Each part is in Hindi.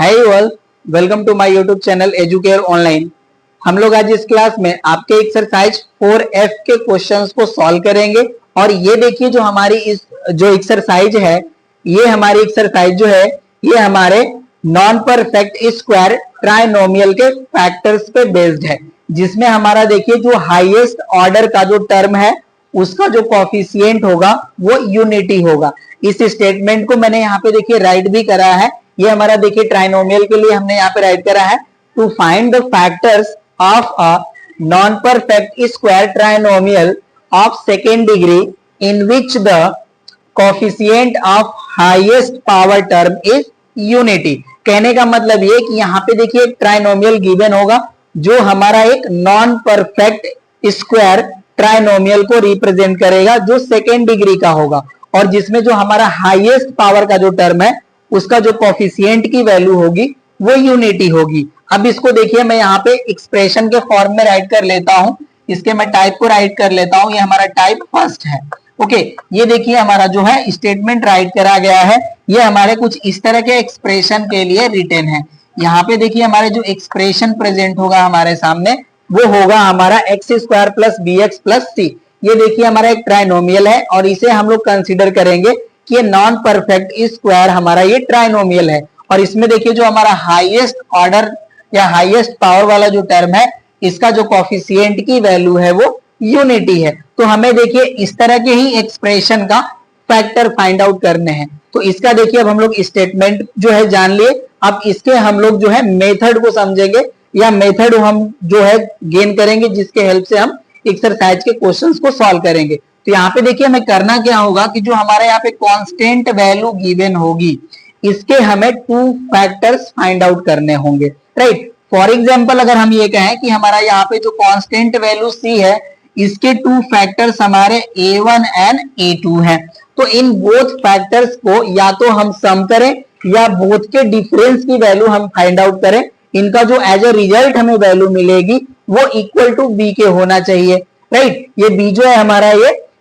Hi all, welcome to my YouTube channel Educare online. हम लोग आज इस क्लास में आपके एक्सरसाइज 4F के क्वेश्चंस को सॉल्व करेंगे। और ये देखिए जो हमारी इस जो एक्सरसाइज है, ये हमारी एक्सरसाइज जो है ये हमारे नॉन परफेक्ट स्क्वायर ट्राइनोमियल के फैक्टर्स पे बेस्ड है, जिसमें हमारा देखिए जो हाईएस्ट ऑर्डर का जो टर्म है उसका जो कोफिशिएंट होगा वो यूनिटी होगा। इस स्टेटमेंट को मैंने यहाँ पे देखिए राइट भी करा है। ये हमारा देखिए ट्राइनोमियल के लिए हमने यहाँ पे राइट करा है, to find the factors of a non perfect square trinomial of second degree in which the coefficient of highest power term is unity. कहने का मतलब ये कि यहाँ पे देखिए ट्राइनोमियल गिवन होगा जो हमारा एक नॉन परफेक्ट स्क्वायर ट्राइनोमियल को रिप्रेजेंट करेगा जो सेकेंड डिग्री का होगा, और जिसमें जो हमारा हाईएस्ट पावर का जो टर्म है उसका जो कोफिशिएंट की वैल्यू होगी वो यूनिटी होगी। अब इसको देखिए मैं यहाँ पे एक्सप्रेशन के फॉर्म में राइट कर लेता हूं। इसके मैं टाइप को राइट कर लेता हूं। ये हमारा टाइप फर्स्ट है। ओके, ये देखिए हमारा जो है स्टेटमेंट राइट करा गया है। ये हमारे कुछ इस तरह के एक्सप्रेशन के लिए रिटन है। यहाँ पे देखिए हमारे जो एक्सप्रेशन प्रेजेंट होगा हमारे सामने वो होगा हमारा x square plus B x plus c. ये देखिए हमारा एक ट्राइनोमियल है और इसे हम लोग कंसिडर करेंगे कि ये नॉन परफेक्ट स्क्वायर हमारा ये ट्राइनोमियल है। और इसमें देखिए जो हमारा हाईएस्ट ऑर्डर या हाईएस्ट पावर वाला जो टर्म है इसका जो कोफिशिएंट की वैल्यू है वो यूनिटी है। तो हमें देखिए इस तरह के ही एक्सप्रेशन का फैक्टर फाइंड आउट करने हैं। तो इसका देखिए अब हम लोग स्टेटमेंट जो है जान लिए। अब इसके हम लोग जो है मेथड को समझेंगे या मेथड हम जो है गेन करेंगे जिसके हेल्प से हम एक्सरसाइज के क्वेश्चंस को सॉल्व करेंगे। तो यहाँ पे देखिए हमें करना क्या होगा कि जो हमारे यहाँ पे कांस्टेंट वैल्यू गिवन होगी इसके हमें टू फैक्टर्स फाइंड आउट करने होंगे, राइट। फॉर एग्जांपल अगर हम ये कहें कि हमारा यहाँ पे जो कांस्टेंट वैल्यू सी है इसके टू फैक्टर्स हमारे a1 एंड a2 हैं, तो इन बोथ फैक्टर्स को या तो हम सम करें या बोथ के डिफरेंस की वैल्यू हम फाइंड आउट करें। इनका जो एज अ रिजल्ट हमें वैल्यू मिलेगी वो इक्वल टू बी के होना चाहिए, राइट। ये बी जो है हमारा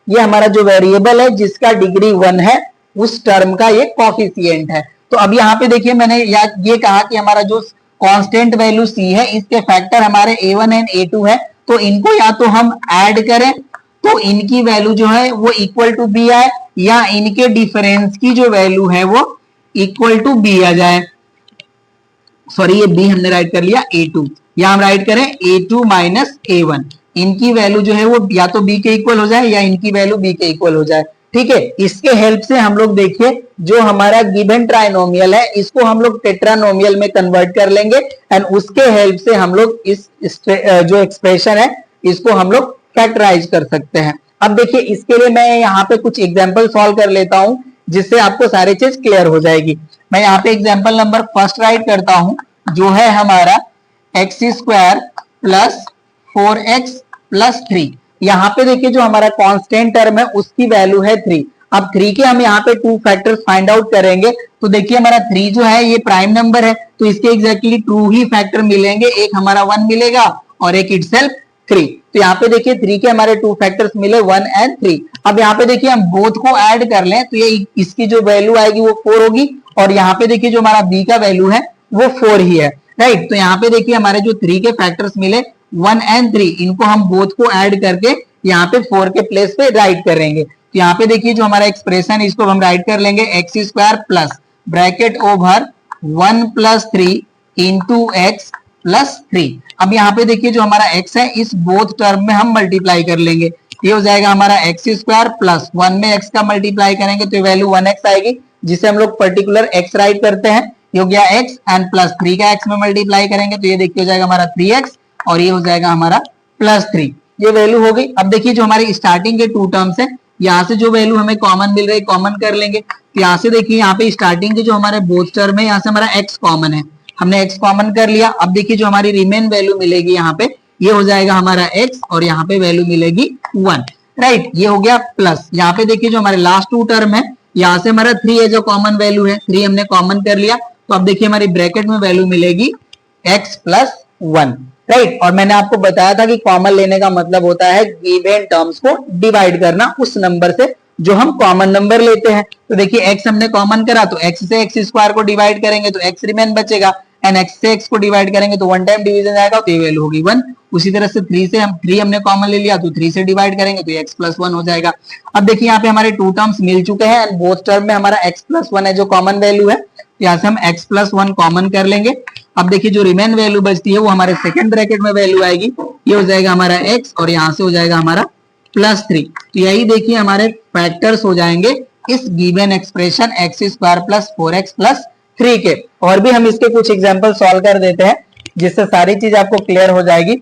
ये हमारा जो वेरिएबल है जिसका डिग्री 1 है उस टर्म का ये कोफिशिएंट है। तो अब यहाँ पे देखिए मैंने ये कहा कि हमारा जो कांस्टेंट वैल्यू सी है इसके फैक्टर हमारे a1 एंड a2 है, तो इनको या तो हम ऐड करें तो इनकी वैल्यू जो है वो इक्वल टू बी आए, या इनके डिफरेंस की जो वैल्यू है वो इक्वल टू बी आ जाए। सॉरी, ये बी हमने राइट कर लिया a2, या हम राइट करें a2 माइनस a1। इनकी वैल्यू जो है वो या तो बी के इक्वल हो जाए या इनकी वैल्यू बी के इक्वल हो जाए, ठीक है। इसके हेल्प से हम लोग देखिए जो हमारा गिवन ट्राइनोमियल है इसको हम लोग टेट्रानोमियल में कन्वर्ट कर लेंगे एंड उसके हेल्प से हम लोग इस जो एक्सप्रेशन है इसको हम लोग फैक्टराइज कर सकते हैं। अब देखिए इसके लिए मैं यहाँ पे कुछ एग्जाम्पल सॉल्व कर लेता हूं जिससे आपको सारी चीज क्लियर हो जाएगी। मैं यहाँ पे एग्जाम्पल नंबर फर्स्ट राइट करता हूं जो है हमारा x square plus 4x plus 3। यहाँ पे देखिए जो हमारा कांस्टेंट टर्म है उसकी वैल्यू है 3। अब 3 के हम यहाँ पे टू फैक्टर्स फाइंड आउट करेंगे। तो देखिए हमारा 3 जो है ये प्राइम नंबर है तो इसके एग्जैक्टली टू ही फैक्टर मिलेंगे, एक हमारा 1 मिलेगा और एक इटसेल्फ 3। तो यहाँ पे देखिए 3 के हमारे टू फैक्टर्स मिले 1 एंड 3। अब यहाँ पे देखिए हम बोथ को ऐड कर लें तो ये इसकी जो वैल्यू आएगी वो 4 होगी, और यहाँ पे देखिए जो हमारा b का वैल्यू है वो 4 ही है, राइट। तो यहाँ पे देखिए हमारे जो 3 के फैक्टर्स मिले 1 एंड 3, इनको हम बोथ को ऐड करके यहाँ पे 4 के प्लेस पे राइट करेंगे। तो यहाँ पे देखिए जो हमारा एक्सप्रेशन इसको हम राइट कर लेंगे x square plus bracket over 1 plus 3 into x plus 3। अब यहाँ पे देखिए जो हमारा x है इस बोथ टर्म में हम मल्टीप्लाई कर लेंगे। ये हो जाएगा हमारा एक्स स्क्वायर प्लस 1 में x का मल्टीप्लाई करेंगे तो वैल्यू 1x आएगी, जिसे हम लोग पर्टिकुलर x राइट करते हैं। ये हो गया x एंड प्लस 3 का x में मल्टीप्लाई करेंगे तो ये देखिए हो जाएगा हमारा 3x और ये हो जाएगा हमारा प्लस 3। ये वैल्यू हो गई। अब देखिए जो हमारी स्टार्टिंग के टू टर्म्स है यहाँ से जो वैल्यू हमें कॉमन मिल रही है कॉमन कर लेंगे। तो यहाँ से देखिए यहाँ पे स्टार्टिंग के जो हमारे बोथ टर्म है यहाँ से हमारा x कॉमन है, हमने x कॉमन कर लिया। अब देखिए जो हमारी रिमेन वैल्यू मिलेगी यहाँ पे ये हो जाएगा हमारा x और यहाँ पे वैल्यू मिलेगी 1, राइट। ये हो गया प्लस। यहाँ पे देखिए जो हमारे लास्ट टू टर्म है यहाँ से हमारा 3 है जो कॉमन वैल्यू है, 3 हमने कॉमन कर लिया। तो अब देखिए हमारी ब्रैकेट में वैल्यू मिलेगी x प्लस 1, राइट। और मैंने आपको बताया था कि कॉमन लेने का मतलब होता है गिवन टर्म्स को डिवाइड करना उस नंबर से जो हम कॉमन नंबर लेते हैं। तो देखिए x हमने कॉमन करा तो x से x स्क्वायर को डिवाइड करेंगे तो x रिमेन बचेगा, एंड x से x को डिवाइड करेंगे तो वन टाइम डिवीजन आएगा तो ये वैल्यू होगी 1। उसी तरह से 3 हमने कॉमन ले लिया तो 3 से डिवाइड करेंगे तो x प्लस 1 हो जाएगा। अब देखिए यहाँ पे हमारे टू टर्म्स मिल चुके हैं एंड बोथ टर्म में हमारा x प्लस 1 है जो कॉमन वैल्यू है, यहाँ से हम x प्लस 1 कॉमन कर लेंगे। अब देखिए जो रिमेन वैल्यू बचती है वो हमारे सेकंड ब्रैकेट में वैल्यू आएगी, ये हो जाएगा हमारा x और यहाँ से हो जाएगा हमारा +3। तो यही देखिए हमारे फैक्टर्स हो जाएंगे इस given expression x square plus 4x plus 3 के। और भी हम इसके कुछ एग्जांपल सॉल्व कर देते हैं जिससे सारी चीज आपको क्लियर हो जाएगी।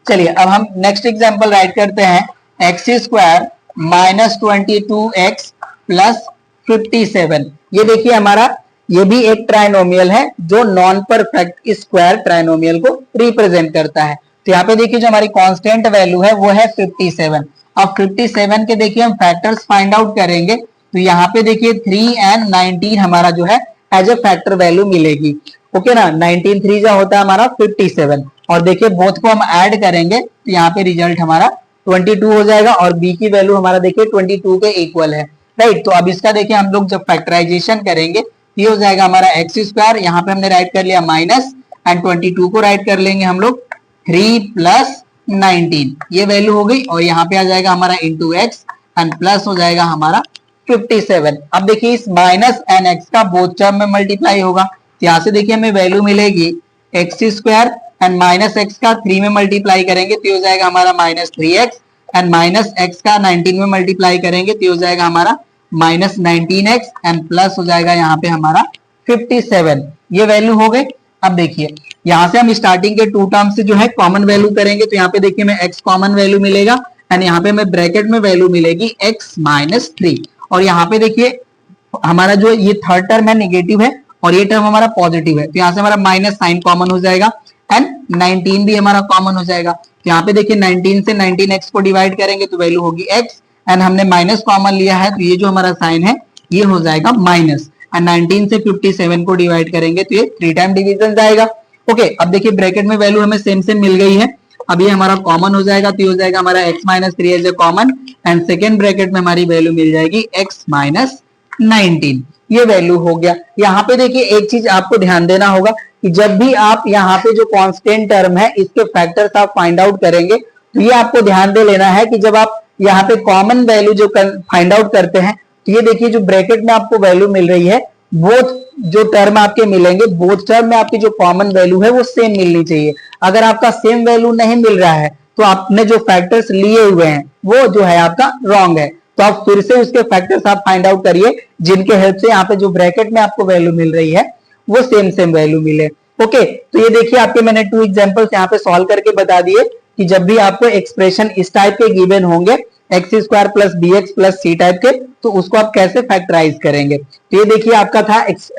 चलिए अब हम नेक्स्ट एग्जांपल राइट करते हैं, x square minus 22x plus 57। ये देखिए हमारा ये भी एक ट्राइनोमियल है जो नॉन परफेक्ट स्क्वायर ट्राइनोमियल को रिप्रेजेंट करता है। तो यहाँ पे देखिए जो हमारी कांस्टेंट वैल्यू है वो है 57। अब 57 के देखिए हम फैक्टर्स फाइंड आउट करेंगे तो यहाँ पे देखिए 3 एंड 19 हमारा जो है एज ए फैक्टर वैल्यू मिलेगी। ओके ना, 19 3 जा होता है हमारा 57 और देखिए बोथ को हम ऐड करेंगे तो यहाँ पे रिजल्ट हमारा 22 हो जाएगा और b की वैल्यू हमारा देखिए 22 के इक्वल है, राइट। तो अब इसका देखिए हम लोग जब फैक्टराइजेशन करेंगे ये हो जाएगा हमारा एक्स स्क्वायर, यहाँ पे हमने राइट कर लिया माइनस एंड 22 को राइट कर लेंगे हम लोग 3 प्लस 19, ये वैल्यू हो गई और यहाँ पे आ जाएगा हमारा इंटू एक्स एंड प्लस हो जाएगा हमारा 57। अब देखिए इस माइनस एंड एक्स का बोथ टर्म में मल्टीप्लाई होगा तो यहाँ से देखिए हमें वैल्यू मिलेगी x square and minus x का 3 में मल्टीप्लाई करेंगे तो हो जाएगा हमारा minus 3x and minus x का 19 में मल्टीप्लाई करेंगे तो हो जाएगा हमारा माइनस 19x एंड प्लस हो जाएगा यहाँ पे हमारा 57। ये वैल्यू हो गई। अब देखिए यहाँ से हम स्टार्टिंग के टू टर्म से जो है कॉमन वैल्यू करेंगे तो यहाँ पे देखिए हमें x कॉमन वैल्यू मिलेगा एंड यहाँ पे हमें ब्रैकेट में वैल्यू मिलेगी x माइनस 3 और यहाँ पे देखिए हमारा जो ये थर्ड टर्म है निगेटिव है और ये टर्म हमारा पॉजिटिव है तो यहाँ से हमारा माइनस साइन कॉमन हो जाएगा एंड 19 भी हमारा कॉमन हो जाएगा। तो यहाँ पे देखिए 19 से 19x को डिवाइड करेंगे तो वैल्यू होगी x एंड हमने माइनस कॉमन लिया है तो ये जो हमारा साइन है ये हो जाएगा माइनस एंड 19 से 57 को डिवाइड करेंगे तो ये 3 टाइम डिवीजन जाएगा। ओके, अब देखिए ब्रैकेट में वैल्यू हमें सेम सेम मिल गई है, अब ये हमारा कॉमन हो जाएगा तो ये हो जाएगा हमारा x minus 3 as a common and second bracket में हमारी वैल्यू मिल जाएगी x माइनस 19, ये वैल्यू हो गया। यहाँ पे देखिए एक चीज आपको ध्यान देना होगा कि जब भी आप यहाँ पे जो कांस्टेंट टर्म है इसके फैक्टर्स आप फाइंड आउट करेंगे तो ये आपको ध्यान दे लेना है कि जब आप यहाँ पे कॉमन वैल्यू जो फाइंड आउट करते हैं तो ये देखिए जो ब्रैकेट में आपको वैल्यू मिल रही है बोथ जो टर्म आपके मिलेंगे बोथ टर्म में आपकी जो कॉमन वैल्यू है वो सेम मिलनी चाहिए। अगर आपका सेम वैल्यू नहीं मिल रहा है तो आपने जो फैक्टर्स लिए हुए हैं वो जो है आपका रॉन्ग है, तो आप फिर से उसके फैक्टर्स आप फाइंड आउट करिए जिनके हेल्प से यहाँ पे जो ब्रैकेट में आपको वैल्यू मिल रही है वो सेम सेम वैल्यू मिले। ओके, तो ये देखिए आपके मैंने 2 एग्जांपल्स यहाँ पे सॉल्व करके बता दिए कि जब भी आपको एक्सप्रेशन इस टाइप के गिवन होंगे X square plus B x plus C type के तो उसको आप कैसे फैक्टराइज करेंगे। तो ये देखिए आपका था इस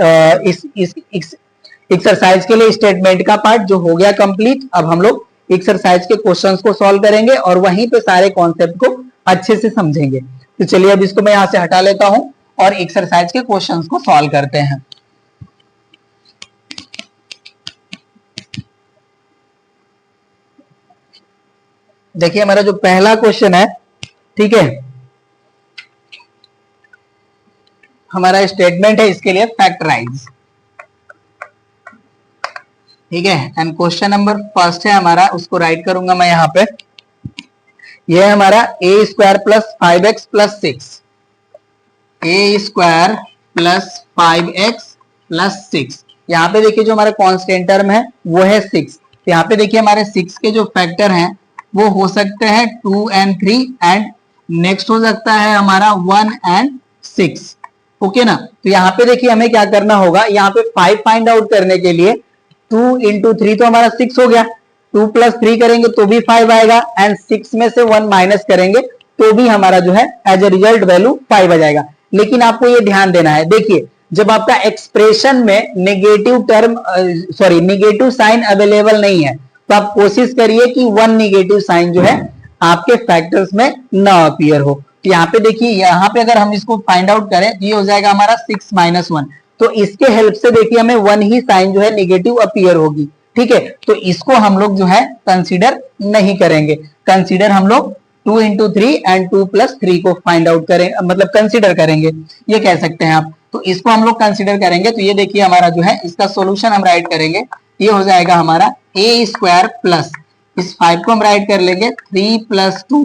एक्सरसाइज के लिए स्टेटमेंट का पार्ट जो हो गया कंप्लीट। अब हम लोग एक्सरसाइज के क्वेश्चंस को सॉल्व करेंगे और वहीं पे सारे कॉन्सेप्ट को अच्छे से समझेंगे। तो चलिए अब इसको मैं यहाँ से हटा लेता हूं और एक्सरसाइज के क्वेश्चंस को सॉल्व करते हैं। देखिए हमारा जो पहला क्वेश्चन है, ठीक है, हमारा स्टेटमेंट है इसके लिए फैक्टराइज, ठीक है। एंड क्वेश्चन नंबर फर्स्ट है हमारा, उसको राइट करूंगा मैं यहाँ पे। ये है हमारा a square plus 5x plus 6, A square plus 5x plus 6। यहाँ पे देखिए जो हमारा कांस्टेंट टर्म है वो है 6। तो यहाँ पे देखिए हमारे 6 के जो फैक्टर हैं वो हो सकते हैं 2 एंड 3 एंड नेक्स्ट हो सकता है हमारा 1 एंड 6। ओके ना, तो यहाँ पे देखिए हमें क्या करना होगा, यहाँ पे 5 फाइंड आउट करने के लिए 2 इंटू 3 तो हमारा 6 हो गया, 2 प्लस 3 करेंगे तो भी 5 आएगा एंड 6 में से 1 माइनस करेंगे तो भी हमारा जो है एज ए रिजल्ट वैल्यू 5 आ जाएगा। लेकिन आपको ये ध्यान देना है, देखिए जब आपका एक्सप्रेशन में नेगेटिव साइन अवेलेबल नहीं है तो आप कोशिश करिए कि 1 नेगेटिव साइन जो है आपके फैक्टर्स में ना अपीयर हो। तो यहाँ पे देखिए यहाँ पे अगर हम इसको फाइंड आउट करें तो ये हो जाएगा हमारा 6 माइनस 1, तो इसके हेल्प से देखिए हमें 1 ही साइन जो है नेगेटिव अपीयर होगी, ठीक है। तो इसको हम लोग जो है कंसीडर नहीं करेंगे, कंसीडर हम लोग 2 इंटू 3 एंड 2 प्लस 3 को फाइंड आउट करें, मतलब कंसिडर करेंगे, ये कह सकते हैं आप। तो इसको हम लोग कंसिडर करेंगे, तो ये देखिए हमारा जो है इसका सॉल्यूशन हम राइट करेंगे, ये हो जाएगा हमारा ए स्क्वायर प्लस इस 5 को हम राइट कर लेंगे 3 plus 2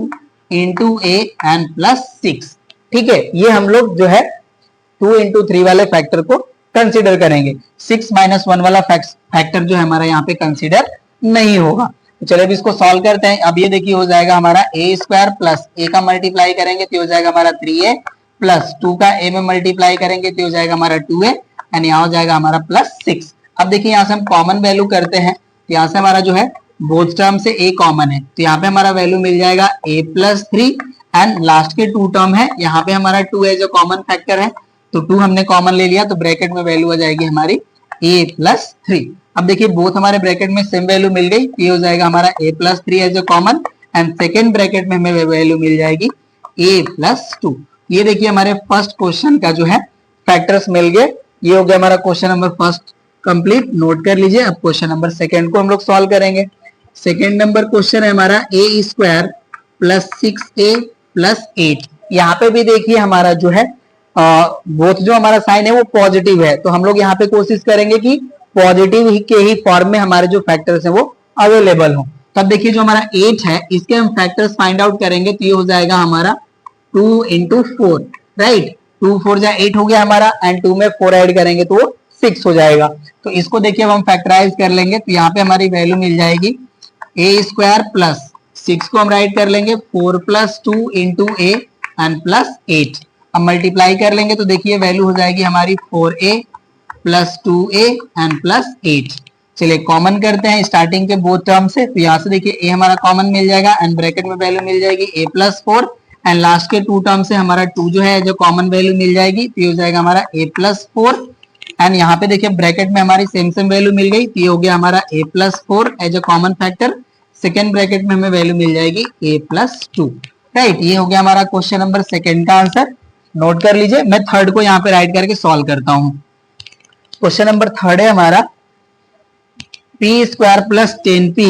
into A and plus 6। ठीक है, ये हम लोग जो है 2 इंटू 3 वाले फैक्टर को कंसिडर करेंगे, 6 माइनस 1 वाला फैक्टर जो है हमारा यहाँ पे कंसिडर नहीं होगा। तो चलिए अब इसको सॉल्व करते हैं। अब ये देखिए हो जाएगा हमारा ए स्क्वायर प्लस ए का मल्टीप्लाई करेंगे तो हो जाएगा हमारा 3a प्लस 2 का ए में मल्टीप्लाई करेंगे तो हो जाएगा हमारा 2a एंड यहाँ हो जाएगा हमारा प्लस 6। अब देखिए यहाँ से हम कॉमन वैल्यू करते हैं, तो यहाँ से हमारा जो है बोथ टर्म से a कॉमन है, तो यहाँ पे हमारा वैल्यू मिल जाएगा a प्लस 3 एंड लास्ट के 2 टर्म है, यहाँ पे हमारा 2 है जो कॉमन फैक्टर है, तो 2 हमने कॉमन ले लिया, तो ब्रैकेट में वैल्यू आ जाएगी हमारी a प्लस 3। अब देखिए बोथ हमारे ब्रैकेट में सेम वैल्यू मिल गई, ये हो जाएगा हमारा a plus 3 as a common and second bracket में हमें वैल्यू मिल जाएगी a प्लस 2। ये देखिए हमारे फर्स्ट क्वेश्चन का जो है फैक्टर्स मिल गए। ये हो गया हमारा question number first complete, note कर लीजिए। अब क्वेश्चन नंबर सेकेंड को हम लोग सॉल्व करेंगे। सेकेंड नंबर क्वेश्चन है हमारा a square plus 6a plus 8। यहाँ पे भी देखिए हमारा जो है बोथ जो हमारा साइन है वो पॉजिटिव है, तो हम लोग यहाँ पे कोशिश करेंगे कि पॉजिटिव के ही फॉर्म में हमारे जो फैक्टर्स हैं वो अवेलेबल हो। तो अब देखिए जो हमारा 8 है इसके हम फैक्टर्स फाइंड आउट करेंगे, तो ये हो जाएगा हमारा 2 इंटू 4, राइट। 2 4 जा 8 हो गया हमारा एंड 2 में 4 ऐड करेंगे तो वो 6 हो जाएगा। तो इसको देखिए अब हम फैक्टराइज कर लेंगे, तो यहाँ पे हमारी वैल्यू मिल जाएगी ए स्क्वायर प्लस 6 को हम राइट कर लेंगे 4 plus 2 into A and plus 8। अब मल्टीप्लाई कर लेंगे तो देखिए वैल्यू हो जाएगी हमारी 4a plus 2a and plus 8। चलिए कॉमन करते हैं स्टार्टिंग के बोथ टर्म से, तो यहाँ से देखिए a हमारा कॉमन मिल जाएगा एंड ब्रैकेट में वैल्यू मिल जाएगी a प्लस 4 एंड लास्ट के 2 टर्म से हमारा 2 जो है जो कॉमन वैल्यू मिल जाएगी, तो ये हो जाएगा हमारा a प्लस 4 एंड यहाँ पे देखिए ब्रैकेट में हमारी सेम वैल्यू मिल गई, तो ये हो गया हमारा a plus 4 as a common factor. Second bracket में हमें वैल्यू मिल जाएगी a प्लस 2, राइट। ये हो गया हमारा क्वेश्चन नंबर सेकेंड का आंसर, नोट कर लीजिए। मैं थर्ड को यहाँ पे राइट करके सॉल्व करता हूँ। क्वेश्चन नंबर थर्ड है हमारा P square plus 10p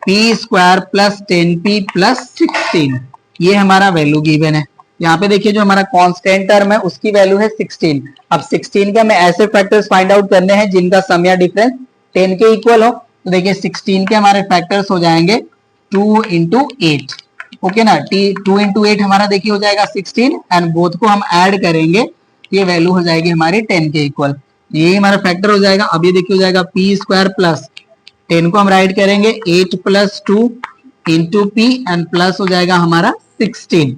P square plus 10p plus 16, ये हमारा वैल्यू गिवन है। यहाँ पे देखिए जो हमारा कांस्टेंट टर्म है उसकी वैल्यू है 16। अब 16 का हमें ऐसे फैक्टर्स फाइंड आउट करने हैं जिनका सम या डिफरेंस 10 के इक्वल हो, तो देखिए 16 के हमारे फैक्टर्स हो जाएंगे 2 इंटू 8, ओके ना। 2 इंटू 8 हमारा देखिए हो जाएगा 16 एंड बोथ को हम ऐड करेंगे, ये वैल्यू हो जाएगी हमारी 10 के इक्वल, ये हमारा फैक्टर हो जाएगा। अब ये देखिए हो जाएगा पी स्क्वायर प्लस 10 को हम राइट करेंगे 8 plus 2 into P and plus हो जाएगा हमारा 16,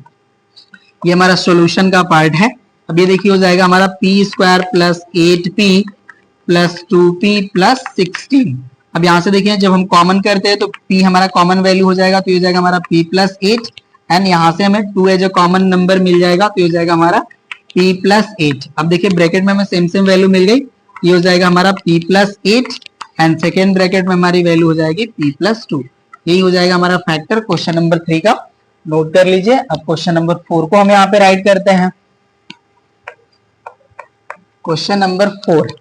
ये हमारा सॉल्यूशन का पार्ट है। अब ये देखिए हो जाएगा हमारा P square plus 8p plus 2p plus 16। अब यहाँ से देखिए जब हम कॉमन करते हैं तो p हमारा कॉमन वैल्यू हो जाएगा, तो ये हो जाएगा हमारा p प्लस 8 एंड यहाँ से हमें 2 एज ए कॉमन नंबर मिल जाएगा, तो ये हो जाएगा हमारा p प्लस 8। अब देखिए ब्रैकेट में हमें सेम वैल्यू मिल गई, ये हो जाएगा हमारा p plus 8 and second bracket में हमारी वैल्यू हो जाएगी p प्लस 2। यही हो जाएगा हमारा फैक्टर क्वेश्चन नंबर 3 का, नोट कर लीजिए। अब क्वेश्चन नंबर 4 को हम यहाँ पे राइट करते हैं। क्वेश्चन नंबर 4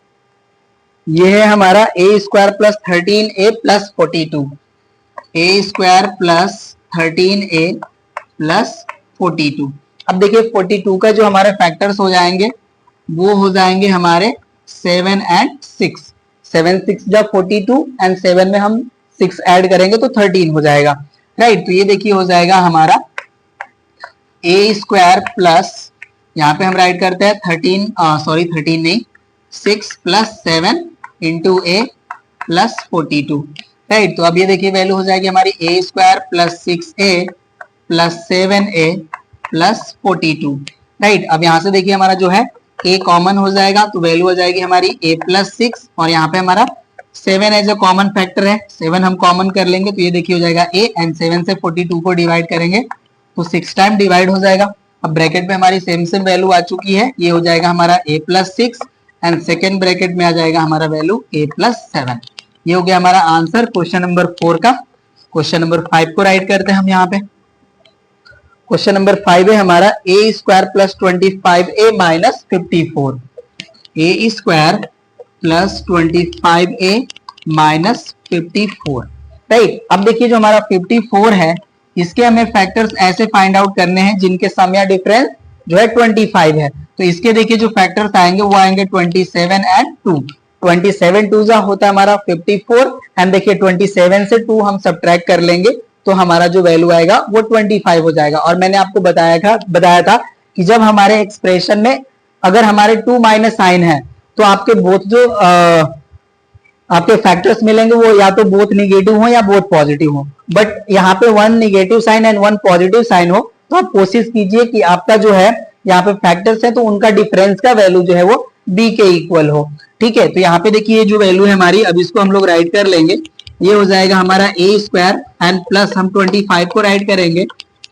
ये है हमारा a square plus 13a plus 42, A square plus 13a plus 42। अब देखिए 42 का जो हमारे फैक्टर्स हो जाएंगे वो हो जाएंगे हमारे 7 एंड 6, 7 6 जब 42 एंड 7 में हम 6 ऐड करेंगे तो 13 हो जाएगा, राइट। तो ये देखिए हो जाएगा हमारा ए स्क्वायर प्लस, यहाँ पे हम राइट करते हैं 13 नहीं 6 plus 7 into a plus 42, right. तो अब ये देखिए वैल्यू हो जाएगी हमारी a square plus 6a plus 7a plus 42, right. अब यहाँ से देखिए हमारा जो है a कॉमन हो जाएगा, तो वैल्यू हो जाएगी हमारी a प्लस 6 और यहाँ पे हमारा 7 एज ए कॉमन फैक्टर है, 7 हम कॉमन कर लेंगे, तो ये देखिए हो जाएगा a एंड 7 से 42 को डिवाइड करेंगे तो 6 टाइम डिवाइड हो जाएगा। अब ब्रैकेट में हमारी सेम वैल्यू आ चुकी है, ये हो जाएगा हमारा a plus 6 and second bracket में आ जाएगा हमारा वैल्यू a प्लस 7। ये हो गया हमारा आंसर क्वेश्चन नंबर 4 का। क्वेश्चन नंबर 5 को राइट करते हैं हम यहाँ पे। क्वेश्चन नंबर 5 है हमारा a square plus 25a minus 54, a square plus 25a minus 54, right. अब देखिए जो हमारा 54 है इसके हमें फैक्टर्स ऐसे फाइंड आउट करने हैं जिनके सम या डिफरेंस जो है 25 है। तो इसके देखिए जो फैक्टर्स आएंगे वो आएंगे 27 एंड 2। 27 टू जा होता है हमारा 54 एंड देखिए 27 से 2 हम सब्ट्रैक्ट कर लेंगे तो हमारा जो वैल्यू आएगा वो 25 हो जाएगा। और मैंने आपको बताया था कि जब हमारे एक्सप्रेशन में अगर हमारे 2 माइनस साइन है तो आपके बोथ जो आपके फैक्टर्स मिलेंगे वो या तो बोथ निगेटिव हो या बोथ पॉजिटिव हो। बट यहाँ पे 1 negative sign and 1 positive sign हो तो आप कोशिश कीजिए कि आपका जो है यहाँ पे फैक्टर्स है तो उनका डिफरेंस का वैल्यू जो है वो b के इक्वल हो। ठीक है, तो यहाँ पे देखिए जो वैल्यू है हमारी, अब इसको हम लोग राइट कर लेंगे। ये हो जाएगा हमारा a स्क्वायर एंड प्लस हम 25 को राइट करेंगे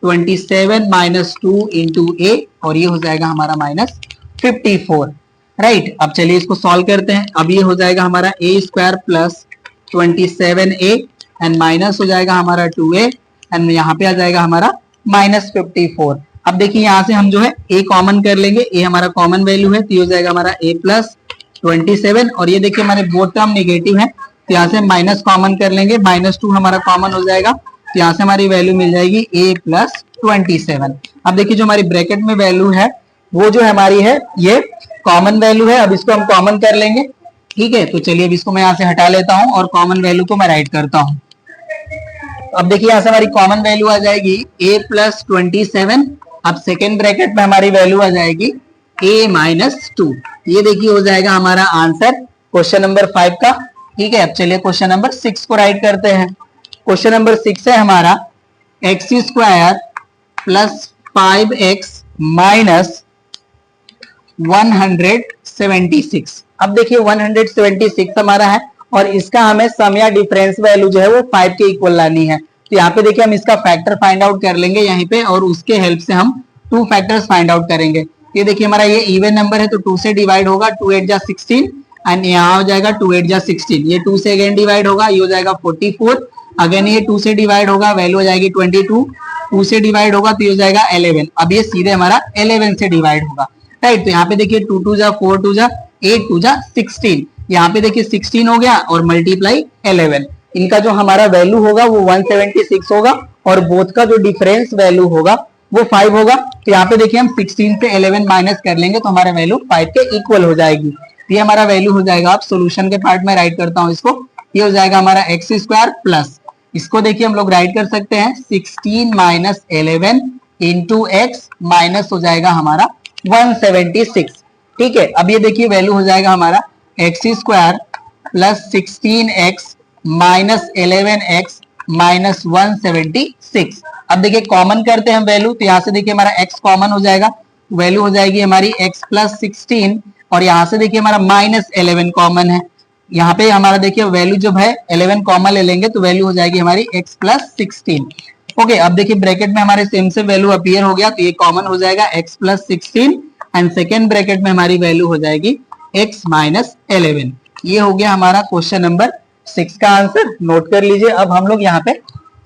27 माइनस 2 इंटू ए और ये हो जाएगा हमारा माइनस 54। राइट, अब चलिए इसको सॉल्व करते हैं। अब ये हो जाएगा हमारा a square plus 27a and minus हो जाएगा हमारा 2a एंड यहाँ पे आ जाएगा हमारा माइनस 54। अब देखिए यहाँ से हम जो है a कॉमन कर लेंगे, a हमारा कॉमन वैल्यू है तो ये हो जाएगा हमारा a प्लस 27 और ये देखिए हमारे बोथ टर्म नेगेटिव है तो यहाँ से माइनस कॉमन कर लेंगे, माइनस 2 हमारा कॉमन हो जाएगा तो यहाँ से हमारी वैल्यू मिल जाएगी a प्लस 27। अब देखिए जो हमारी ब्रैकेट में वैल्यू है वो जो हमारी है ये कॉमन वैल्यू है, अब इसको हम कॉमन कर लेंगे। ठीक है, तो चलिए अब इसको मैं यहाँ से हटा लेता हूँ और कॉमन वैल्यू को मैं राइट करता हूँ। अब देखिए यहाँ से हमारी कॉमन वैल्यू आ जाएगी a प्लस 27। अब सेकेंड ब्रैकेट में हमारी वैल्यू आ जाएगी a माइनस 2। ये देखिए हो जाएगा हमारा आंसर क्वेश्चन नंबर 5 का। ठीक है, अब चलिए क्वेश्चन नंबर 6 को राइट करते हैं। क्वेश्चन नंबर 6 है हमारा x square plus 5x minus 176। अब देखिए 176 हमारा है और इसका हमें सम या डिफरेंस वैल्यू जो है वो 5 के इक्वल लानी है। तो यहाँ पे देखिए हम इसका फैक्टर फाइंड आउट कर लेंगे यहीं पे और उसके हेल्प से हम 2 फैक्टर्स फाइंड आउट करेंगे। ये देखिए हमारा ये इवन नंबर है तो 2 से डिवाइड होगा, 2 8 जा 16 एंड यहाँ हो जाएगा 2 8 जा 16। ये 2 से अगेन डिवाइड होगा, ये हो जाएगा 44। अगेन ये 2 से डिवाइड होगा, वैल्यू हो जाएगी 22। 2 से डिवाइड होगा तो ये हो जाएगा 11। अब ये सीधे हमारा 11 से डिवाइड होगा। राइट, तो यहाँ पे देखिए 2 2 जा 4 2 जा 8 2 जा 16। यहाँ पे देखिए 16 हो गया और मल्टीप्लाई 11। इनका जो हमारा वैल्यू होगा वो 176 होगा और बोथ का जो डिफरेंस वैल्यू होगा वो 5 होगा। तो यहाँ पे देखिए हम 16 से 11 माइनस कर लेंगे तो हमारा वैल्यू 5 के इक्वल हो जाएगी। तो ये हमारा वैल्यू हो जाएगा। आप सोल्यूशन के पार्ट में राइट करता हूँ इसको, ये हो जाएगा हमारा एक्स स्क्वायर प्लस, इसको देखिए हम लोग राइट कर सकते हैं 16 माइनस 11 इंटू एक्स माइनस हो जाएगा हमारा 176। ठीक है, अब ये देखिए वैल्यू हो जाएगा हमारा x square plus 16x minus 11x minus 176। अब देखिए कॉमन करते हैं हम वैल्यू, तो यहाँ से देखिए हमारा x कॉमन हो जाएगा, वैल्यू हो जाएगी हमारी x प्लस 16 और यहाँ से देखिए हमारा माइनस 11 कॉमन है। यहाँ पे हमारा देखिए वैल्यू जब है 11 कॉमन ले लेंगे तो वैल्यू हो जाएगी हमारी x प्लस 16। ओके, अब देखिए ब्रैकेट में हमारे सेम से वैल्यू अपीयर हो गया तो ये कॉमन हो जाएगा x plus 16 and second bracket में हमारी वैल्यू हो जाएगी x माइनस 11। ये हो गया हमारा क्वेश्चन नंबर 6 का आंसर। नोट कर लीजिए। अब हम लोग यहाँ पे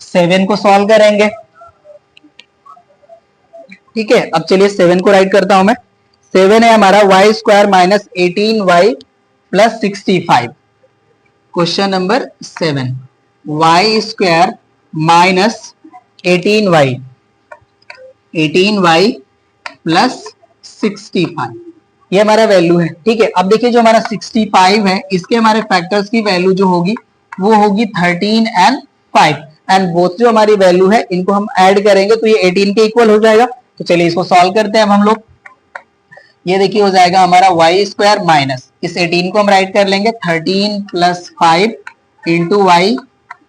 7 को सॉल्व करेंगे। ठीक है, अब चलिए 7 को राइट करता हूं मैं। 7 है हमारा y square minus 18y plus 65। Question number 7, y square minus 18y plus 65 ये हमारा वैल्यू है। ठीक है, अब देखिए जो हमारा 65 है इसके हमारे फैक्टर्स की वैल्यू जो होगी वो होगी 13 एंड 5 एंड बोथ जो हमारी वैल्यू है इनको हम ऐड करेंगे तो ये 18 के इक्वल हो जाएगा। तो चलिए इसको सॉल्व करते हैं अब हम लोग। ये देखिए हो जाएगा हमारा y स्क्वायर माइनस, इस 18 को हम राइट कर लेंगे 13 प्लस 5 इंटू वाई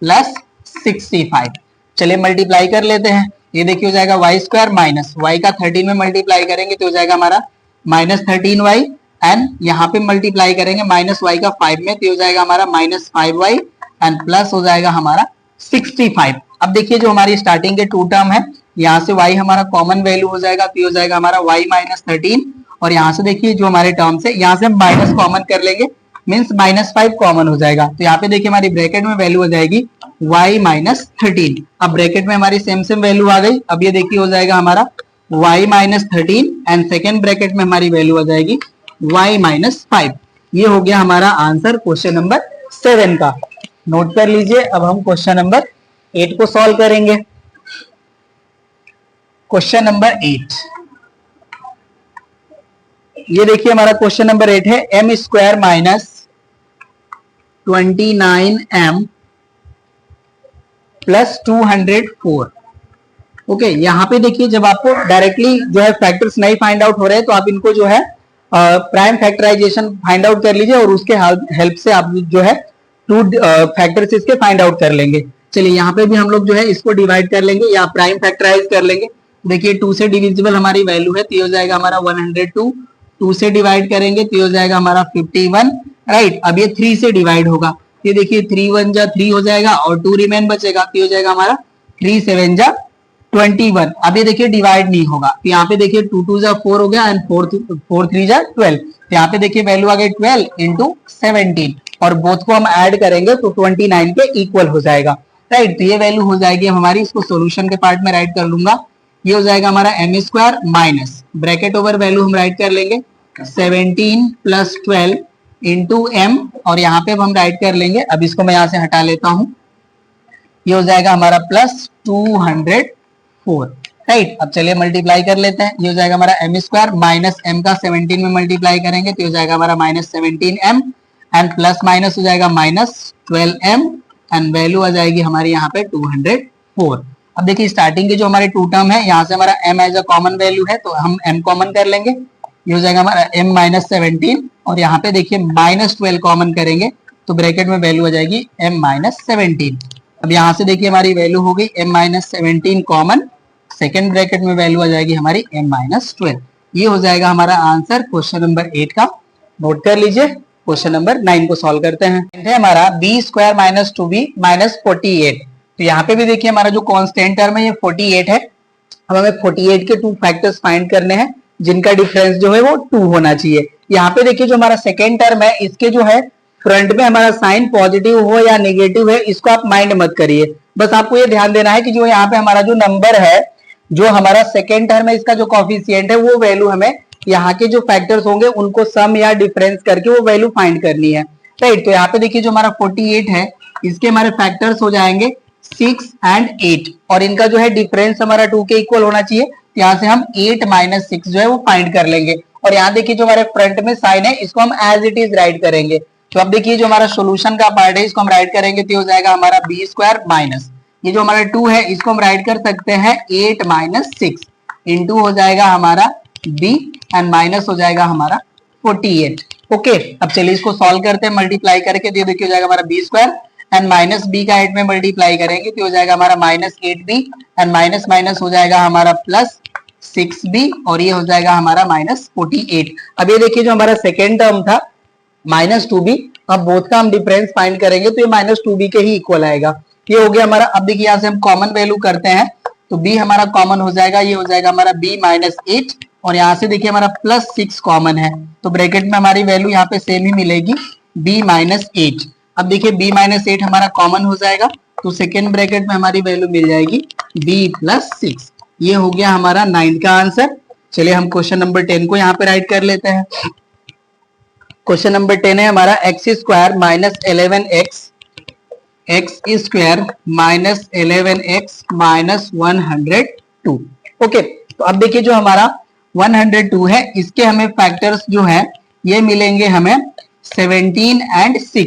प्लस 65। चलिए मल्टीप्लाई कर लेते हैं। ये देखिए हो जाएगा y स्क्वायर माइनस y का 13 में मल्टीप्लाई करेंगे तो हो जाएगा हमारा माइनस 13y एंड यहाँ पे मल्टीप्लाई करेंगे माइनस y का 5 में तो हो जाएगा हमारा माइनस 5y एंड प्लस हो जाएगा हमारा 65। अब देखिए जो हमारी स्टार्टिंग के 2 टर्म है यहाँ से y हमारा कॉमन वैल्यू हो जाएगा तो हो जाएगा हमारा y माइनस 13 और यहाँ से देखिए जो हमारे टर्म्स है यहाँ से हम माइनस कॉमन कर लेंगे मीन्स माइनस 5 कॉमन हो जाएगा। तो यहाँ पे देखिए हमारी ब्रैकेट में वैल्यू हो जाएगी y माइनस 13। अब ब्रैकेट में हमारी सेम सेम वैल्यू आ गई। अब ये देखिए हो जाएगा हमारा y minus 13 and second bracket में हमारी वैल्यू आ जाएगी y माइनस 5। ये हो गया हमारा आंसर क्वेश्चन नंबर 7 का। नोट कर लीजिए। अब हम क्वेश्चन नंबर 8 को सॉल्व करेंगे। Question number 8। ये देखिए हमारा क्वेश्चन नंबर 8 है m square minus 29m plus 204। Okay, यहाँ पे देखिए जब आपको डायरेक्टली जो है फैक्टर्स नहीं फाइंड आउट हो रहे हैं तो आप इनको जो है प्राइम फैक्टराइजेशन फाइंड आउट कर लीजिए और उसके हेल्प से आप जो है टू फैक्टर्स इसके फाइंड आउट कर लेंगे। चलिए यहाँ पे भी हम लोग जो है इसको डिवाइड कर लेंगे या प्राइम फैक्टराइज कर लेंगे। देखिए 2 से डिविजिबल हमारी वैल्यू है तो ये हो जाएगा हमारा 102। 2 से डिवाइड करेंगे तो ये हो जाएगा हमारा 51, राइट। अब ये 3 से डिवाइड होगा, ये देखिए 3 1 जा 3 हो जाएगा और 2 रिमेन बचेगा तो ये हो जाएगा हमारा 3 7 जा 21। अब ये देखिए डिवाइड नहीं होगा तो यहाँ पे देखिए 2 2 जा 4 हो गया एंड 4 3 जा 12। तो यहाँ पे देखिए वैल्यू आ गई 12 इंटू 17 और बोथ को हम ऐड करेंगे तो 29 के इक्वल हो जाएगा, राइट। तो ये वैल्यू हो जाएगी हमारी, इसको सॉल्यूशन के पार्ट में राइट कर लूंगा। ये हो जाएगा हमारा M square minus bracket over value हम राइट कर लेंगे 17 प्लस 12 इंटू एम और यहाँ पे हम राइट कर लेंगे। अब इसको मैं यहाँ से हटा लेता हूं, ये हो जाएगा हमारा प्लस 204, राइट। अब चलिए मल्टीप्लाई कर लेते हैं। ये हो जाएगा हमारा एम स्क्वायर माइनस एम का 17 में मल्टीप्लाई करेंगे तो हो जाएगा हमारा minus 17m and plus minus हो जाएगा माइनस 12m एंड वैल्यू आ जाएगी हमारी यहाँ पे 204। अब देखिए स्टार्टिंग के जो हमारे टू टर्म है यहाँ से हमारा m as a common value है तो हम m कॉमन कर लेंगे। ये हो जाएगा हमारा m माइनस 17 और यहाँ पे देखिए माइनस 12 कॉमन करेंगे तो ब्रैकेट में वैल्यू आ जाएगी m माइनस 17। अब यहाँ से देखिए हमारी वैल्यू हो गई m minus 17 common, second bracket में वैल्यू आ जाएगी हमारी m माइनस 12। ये हो जाएगा हमारा आंसर क्वेश्चन नंबर 8 का। नोट कर लीजिए। क्वेश्चन नंबर 9 को सॉल्व करते हैं। है हमारा B square minus 2b minus 48। तो यहाँ पे भी देखिए हमारा जो कांस्टेंट टर्म है ये 48 है। अब हमें 48 के टू फैक्टर्स फाइंड करने हैं जिनका डिफरेंस जो है वो 2 होना चाहिए। यहाँ पे देखिए जो हमारा सेकेंड टर्म है इसके जो है फ्रंट में हमारा साइन पॉजिटिव हो या नेगेटिव है इसको आप माइंड मत करिए, बस आपको ये ध्यान देना है कि जो यहाँ पे हमारा जो नंबर है, जो हमारा सेकेंड टर्म है इसका जो कॉफिशिएंट है वो वैल्यू हमें यहाँ के जो फैक्टर्स होंगे उनको सम या डिफरेंस करके वो वैल्यू फाइंड करनी है, राइट। तो यहाँ पे देखिए जो हमारा 48 है इसके हमारे फैक्टर्स हो जाएंगे 6 एंड 8 और इनका जो है डिफरेंस हमारा 2 के इक्वल होना चाहिए। तो यहाँ से हम 8 माइनस 6 जो है वो फाइंड कर लेंगे और यहाँ देखिए जो हमारे फ्रंट में साइन है इसको हम एज इट इज राइट करेंगे। तो अब देखिए जो हमारा सोल्यूशन का पार्ट है इसको हम राइट करेंगे तो हो जाएगा हमारा बी स्क्वायर माइनस ये जो हमारा 2 है इसको हम राइट कर सकते हैं 8 माइनस 6 इंटू हो जाएगा हमारा b एंड माइनस हो जाएगा हमारा 48। ओके, अब चलिए इसको सॉल्व करते हैं मल्टीप्लाई करके। तो देखिए हो जाएगा हमारा B square and minus B का 8 में मल्टीप्लाई करेंगे तो हो जाएगा हमारा minus 8b and minus minus हो जाएगा हमारा प्लस 6b और ये हो जाएगा हमारा माइनस 48। अब ये देखिए जो हमारा सेकेंड टर्म था माइनस 2b, अब बोथ का हम डिफरेंस फाइंड करेंगे तो ये माइनस 2b के ही इक्वल आएगा। ये हो गया हमारा। अब देखिए यहाँ से हम कॉमन वैल्यू करते हैं तो b हमारा कॉमन हो जाएगा, ये हो जाएगा हमारा b माइनस 8 और यहाँ से देखिए हमारा प्लस 6 कॉमन है तो ब्रैकेट में हमारी वैल्यू यहाँ पे सेम ही मिलेगी b माइनस 8। अब देखिए b माइनस 8 हमारा कॉमन हो जाएगा तो सेकेंड ब्रैकेट में हमारी वैल्यू मिल जाएगी b प्लस 6। ये हो गया हमारा 9 का आंसर। चलिए हम क्वेश्चन नंबर 10 को यहाँ पे राइट कर लेते हैं। क्वेश्चन नंबर 10 है हमारा x square minus 11x x square minus 11x minus 102। Okay, तो अब देखिए जो हमारा 102 है इसके हमें फैक्टर्स जो है ये मिलेंगे हमें 17 एंड 6।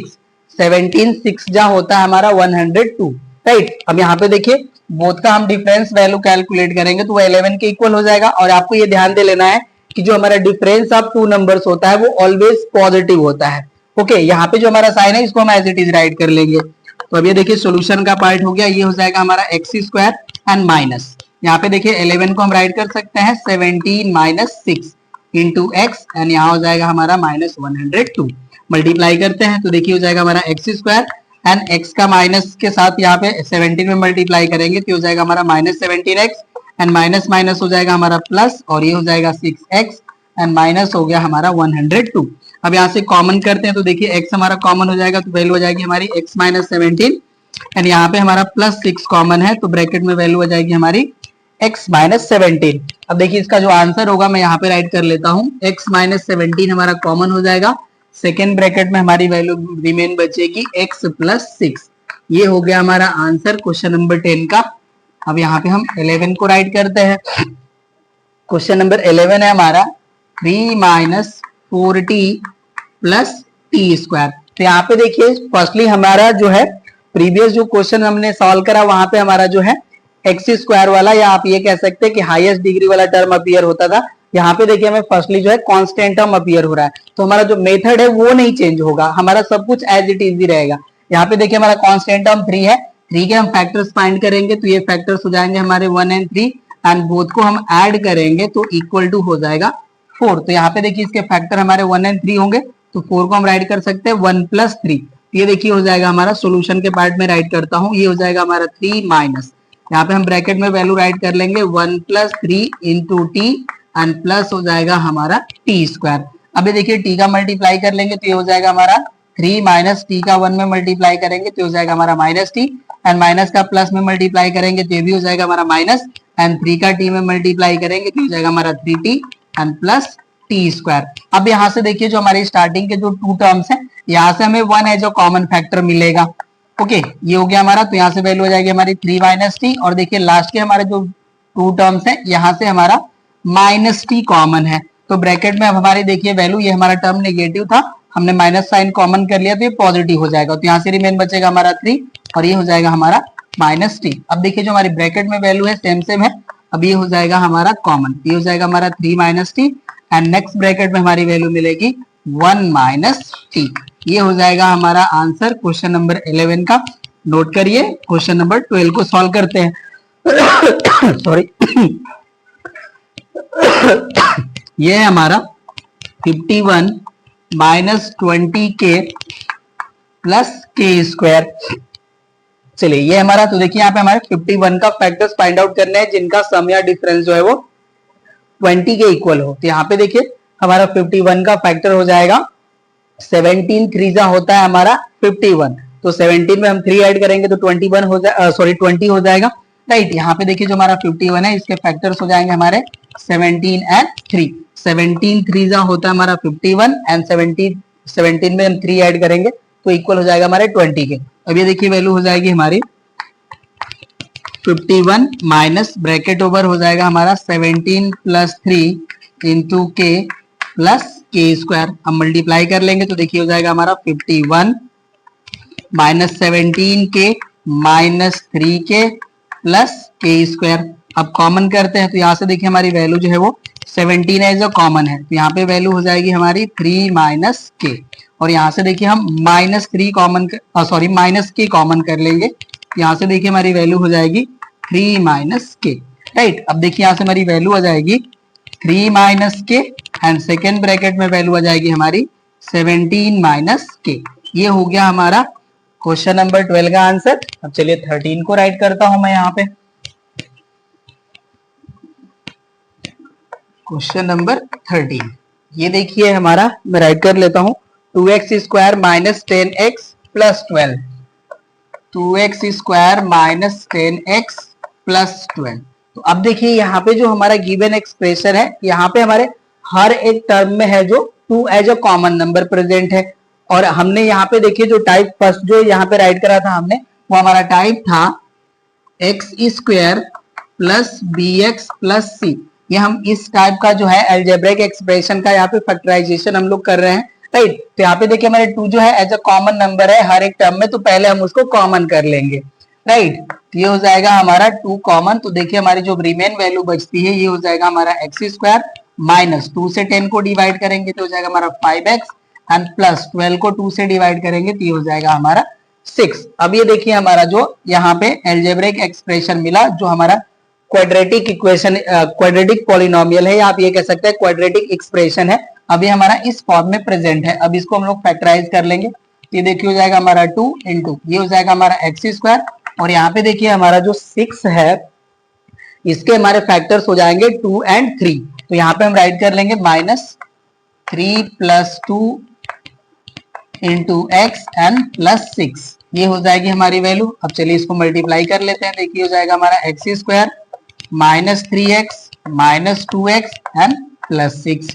17 6 जा होता है हमारा 102, राइट। अब यहाँ पे देखिए बोथ का हम डिफरेंस वैल्यू कैलकुलेट करेंगे तो वो 11 के इक्वल हो जाएगा और आपको ये ध्यान दे लेना है कि जो हमारा डिफरेंस ऑफ टू नंबर्स होता है वो ऑलवेज पॉजिटिव होता है। ओके, यहाँ पे जो हमारा साइन है इसको हम एज इट इज राइट कर लेंगे। तो अब ये देखिए सॉल्यूशन का पार्ट हो गया, ये हो जाएगा हमारा एक्स स्क्वायर एंड माइनस यहाँ पे देखिए 11 को हम राइट कर सकते हैं 17 माइनस 6 इंटू एक्स एंड यहाँ हो जाएगा हमारा माइनस 102। मल्टीप्लाई करते हैं तो देखिए हो जाएगा हमारा एक्स स्क्वायर एंड एक्स का माइनस के साथ यहाँ पे 17 में मल्टीप्लाई करेंगे तो हो जाएगा हमारा minus 17x and minus minus हो जाएगा हमारा प्लस और ये हो जाएगा 6x एंड माइनस हो गया हमारा 102। अब यहाँ से कॉमन करते हैं तो देखिए x हमारा कॉमन हो जाएगा तो वैल्यू हो जाएगी हमारी x माइनस 17 एंड यहाँ पे हमारा प्लस 6 कॉमन है तो ब्रैकेट में वैल्यू हो जाएगी हमारी x माइनस 17। अब देखिए इसका जो आंसर होगा मैं यहाँ पे राइट कर लेता हूँ, x माइनस 17 हमारा कॉमन हो जाएगा, सेकेंड ब्रैकेट में हमारी वैल्यू रिमेन बचेगी x प्लस 6। ये हो गया हमारा आंसर क्वेश्चन नंबर 10 का। अब यहाँ पे हम 11 को राइट करते हैं। क्वेश्चन नंबर 11 है हमारा 3 minus 4t plus T square. तो यहाँ पे देखिए फर्स्टली हमारा जो है प्रीवियस जो क्वेश्चन हमने सॉल्व करा वहां पे हमारा जो है एक्स स्क्वायर वाला, या आप ये कह सकते हैं कि हाईएस्ट डिग्री वाला टर्म अपीयर होता था। यहाँ पे देखिए हमें फर्स्टली जो है कांस्टेंट टर्म अपीयर हो रहा है, तो हमारा जो मेथड है वो नहीं चेंज होगा, हमारा सब कुछ एज इट इज ही रहेगा। यहाँ पे देखिए हमारा कांस्टेंट टर्म 3 है, 3 के हम फैक्टर्स फाइंड करेंगे तो ये फैक्टर्स हो जाएंगे हमारे 1 एंड 3, एंड बोथ को हम ऐड करेंगे तो इक्वल टू हो जाएगा 4। तो यहाँ पे देखिए इसके फैक्टर हमारे 1 एंड 3 होंगे, तो 4 को हम राइट कर सकते हैं 1 प्लस 3। ये देखिए हो जाएगा हमारा सोल्यूशन के पार्ट में राइट करता हूँ, ये हो जाएगा हमारा 3 माइनस, यहाँ पे हम ब्रैकेट में वैल्यू राइट कर लेंगे 1 plus 3 into T and plus हो जाएगा हमारा टी स्क्वायर। अब ये देखिए टी का मल्टीप्लाई कर लेंगे तो ये हो जाएगा हमारा 3 माइनस टी का 1 में मल्टीप्लाई करेंगे तो हो जाएगा हमारा माइनस टी, एंड माइनस का प्लस में मल्टीप्लाई करेंगे तो ये भी हो जाएगा हमारा माइनस, एंड 3 का टी में मल्टीप्लाई करेंगे तो हो जाएगा हमारा 3t and plus T square. अब यहाँ से देखिए जो हमारी स्टार्टिंग के जो 2 टर्म्स हैं, यहाँ से हमें 1 एज अ कॉमन फैक्टर मिलेगा। ओके, ये हो गया हमारा, तो यहाँ से वैल्यू हो जाएगी हमारी 3 माइनस टी, और देखिए लास्ट के हमारे जो 2 टर्म्स हैं यहाँ से हमारा माइनस टी कॉमन है, तो ब्रैकेट में अब हमारी देखिए वैल्यू, ये हमारा टर्म नेगेटिव था, हमने माइनस साइन कॉमन कर लिया तो ये पॉजिटिव हो जाएगा, तो यहाँ से रिमेन बचेगा हमारा 3 और ये हो जाएगा हमारा माइनस टी। अब देखिए जो हमारी ब्रैकेट में वैल्यू है सेम है, अब ये हो जाएगा हमारा कॉमन, ये हो जाएगा हमारा 3 minus T, and next bracket में हमारी वैल्यू मिलेगी 1 माइनस टी। ये हो जाएगा हमारा आंसर क्वेश्चन नंबर 11 का। नोट करिए, क्वेश्चन नंबर 12 को सॉल्व करते हैं। सॉरी ये है हमारा 51 माइनस 20 के प्लस के स्क्वायर। चलिए ये हमारा, तो देखिए यहाँ पे हमारे 51 का फैक्टर्स फाइंड आउट करने हैं जिनका सम या डिफरेंस जो है वो 20 के इक्वल हो। तो यहाँ पे देखिए हमारा 51 का फैक्टर हो जाएगा 17 3 होता है हमारा 51, तो 17 में हम 3 ऐड करेंगे तो 21 हो जाए, सॉरी 20 हो जाएगा, राइट। यहाँ पे देखिए जो हमारा 51 है इसके फैक्टर्स हो जाएंगे हमारे 17 एंड 3। 17 3 होता है हमारा 51, एंड 17 में हम 3 ऐड करेंगे तो इक्वल हो जाएगा हमारे 20 के। अब ये देखिए वैल्यू हो जाएगी हमारी 51 माइनस ब्रैकेट ओवर हो जाएगा हमारा 17 प्लस 3 इंटू के प्लस के स्क्वायर। अब मल्टीप्लाई कर लेंगे तो देखिए हो जाएगा हमारा 51 माइनस 17 के माइनस 3 के प्लस के स्क्वायर। अब कॉमन करते हैं तो यहाँ से देखिए हमारी वैल्यू जो है वो 17 एज अ कॉमन है, तो यहाँ पे वैल्यू हो जाएगी हमारी 3 माइनस के, और यहाँ से देखिए हम माइनस 3 कॉमन, सॉरी माइनस के कॉमन कर लेंगे, यहाँ से देखिए हमारी वैल्यू हो जाएगी 3 माइनस के, राइट। अब देखिए यहाँ से हमारी वैल्यू आ जाएगी 3 माइनस के, एंड सेकेंड ब्रैकेट में वैल्यू आ जाएगी हमारी 17 माइनस के। ये हो गया हमारा क्वेश्चन नंबर 12 का आंसर। अब चलिए 13 को राइट करता हूं मैं यहाँ पे। क्वेश्चन नंबर 13, ये देखिए हमारा, मैं राइट कर लेता हूं, 2x square minus 10x plus 12, 2x square minus 10x plus 12। तो अब देखिए यहाँ पे जो हमारा गिवन एक्सप्रेशन है, यहाँ पे हमारे हर एक टर्म में है जो 2 as a common number present है, और हमने यहाँ पे देखिए जो टाइप फर्स्ट जो यहाँ पे राइट करा था हमने, वो हमारा टाइप था x square plus B x plus c. ये हम इस टाइप का जो है अलजेब्रिक एक्सप्रेशन का यहाँ पे फैक्टराइजेशन हम लोग कर रहे हैं, राइट। तो यहाँ पे देखिए हमारे 2 जो है एज अ कॉमन नंबर है हर एक टर्म में, तो पहले हम उसको कॉमन कर लेंगे, राइट। ये हो जाएगा हमारा 2 कॉमन, तो देखिए हमारी जो रिमेन वैल्यू बचती है ये हो जाएगा हमारा एक्स स्क्वायर माइनस 2 से 10 को डिवाइड करेंगे तो हो जाएगा हमारा 5x, एंड प्लस 12 को 2 से डिवाइड करेंगे तो ये हो जाएगा हमारा 6। अब ये देखिए हमारा जो यहाँ पे अलजेब्रिक एक्सप्रेशन मिला, जो हमारा क्वाड्रेटिक इक्वेशन, क्वाड्रेटिक पॉलिनोमियल है, या आप ये कह सकते हैं क्वाड्रेटिक एक्सप्रेशन है, अब ये हमारा इस फॉर्म में प्रेजेंट है। अब इसको हम लोग फैक्टराइज कर लेंगे, ये देखिए हो जाएगा हमारा 2 इंटू, ये हो जाएगा हमारा एक्स स्क्वायर, और यहाँ पे देखिए हमारा जो 6 है इसके हमारे फैक्टर्स हो जाएंगे 2 एंड 3, तो यहाँ पे हम राइट कर लेंगे minus 3 plus 2 into x and plus 6, ये हो जाएगी हमारी वैल्यू। अब चलिए इसको मल्टीप्लाई कर लेते हैं, देखिए हो जाएगा हमारा x square minus 3x minus 2x and plus 6।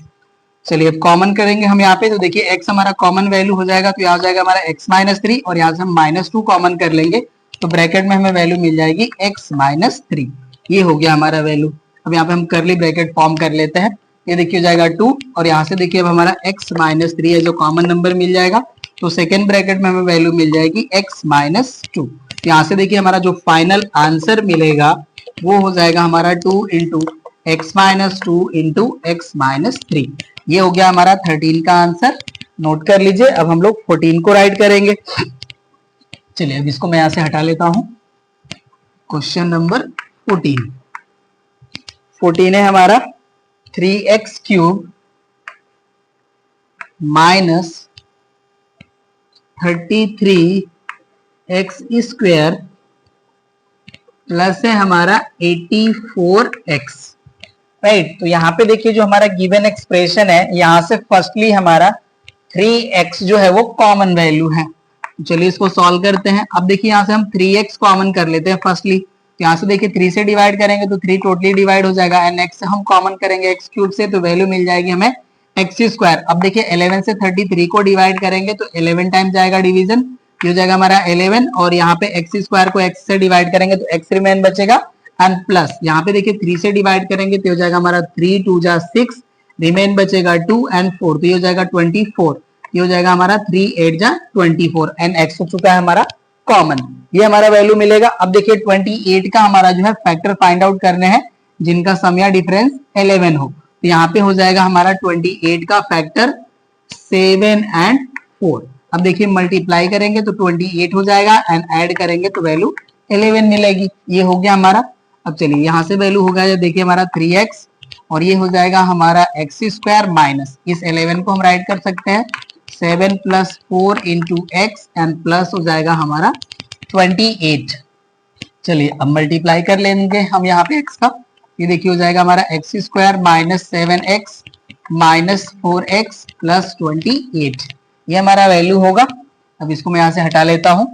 चलिए अब कॉमन करेंगे हम यहाँ पे, तो देखिए x हमारा कॉमन वैल्यू हो जाएगा, तो यहाँ हो जाएगा हमारा x माइनस 3, और यहाँ से हम माइनस 2 कॉमन कर लेंगे तो ब्रैकेट में हमें वैल्यू मिल जाएगी x माइनस 3। ये हो गया हमारा वैल्यू। अब यहाँ पे हम करली ब्रैकेट फॉर्म कर लेते हैं। ये देखिए हो जाएगा 2 और यहाँ से देखिए अब हमारा x माइनस 3 है जो कॉमन नंबर मिल जाएगा। तो सेकेंड ब्रैकेट में हमें वैल्यू मिल जाएगी x माइनस 2। यहाँ से देखिए हमारा जो फाइनल आंसर मिलेगा वो हो जाएगा हमारा 2 into x minus 2 into x minus 3। ये हो गया हमारा 13 का आंसर। नोट कर लीजिए। अब हम लोग 14 को राइट करेंगे। चलिए अब इसको मैं यहां से हटा लेता हूं। क्वेश्चन नंबर 14 है हमारा 3x cube minus 33x square plus है हमारा 84x। राइट, तो यहाँ पे देखिए जो हमारा गिवन एक्सप्रेशन है, यहाँ से फर्स्टली हमारा 3x जो है वो कॉमन वैल्यू है। चलिए इसको सॉल्व करते हैं। अब देखिए यहाँ से हम 3x कॉमन कर लेते हैं फर्स्टली। तो यहाँ से देखिए 3 से डिवाइड करेंगे तो 3 टोटली डिवाइड हो जाएगा एंड x हम कॉमन करेंगे x क्यूब से, तो वैल्यू मिल जाएगी हमें x स्क्वायर। अब देखिए 11 से 33 को डिवाइड करेंगे तो 11 टाइम जाएगा डिवीजन, ये हो जाएगा हमारा 11 और यहाँ पे x स्क्वायर को x से डिवाइड करेंगे तो x रिमेन बचेगा एंड प्लस यहाँ पे देखिए 3 से डिवाइड करेंगे तो हो जाएगा हमारा 3 2 जा 6 रिमेन बचेगा 2 एंड 4 तो ये हो जाएगा 24। ये हो जाएगा हमारा 3 8 जा 24 एंड x हो चुका है हमारा कॉमन। ये हमारा वैल्यू मिलेगा। अब देखिए 28 का हमारा जो है फैक्टर फाइंड आउट करने हैं जिनका सम या डिफरेंस 11 हो। तो यहाँ पे हो जाएगा हमारा 28 का फैक्टर 7 एंड 4। अब देखिए मल्टीप्लाई करेंगे तो 28 हो जाएगा एंड ऐड करेंगे तो वैल्यू 11 मिलेगी। ये हो गया हमारा। अब चलिए यहाँ से वैल्यू होगा जो देखिए हमारा 3x और ये हो जाएगा हमारा x स्क्वायर माइनस इस 11 को हम राइट कर सकते हैं 7 plus 4 into x and plus हो जाएगा हमारा 28। चलिए अब मल्टीप्लाई कर लेंगे हम यहाँ पे x का। ये देखिए हो जाएगा हमारा x square minus 7x minus 4x plus 28। ये हमारा वैल्यू होगा। अब इसको मैं यहाँ से हटा लेता हूँ।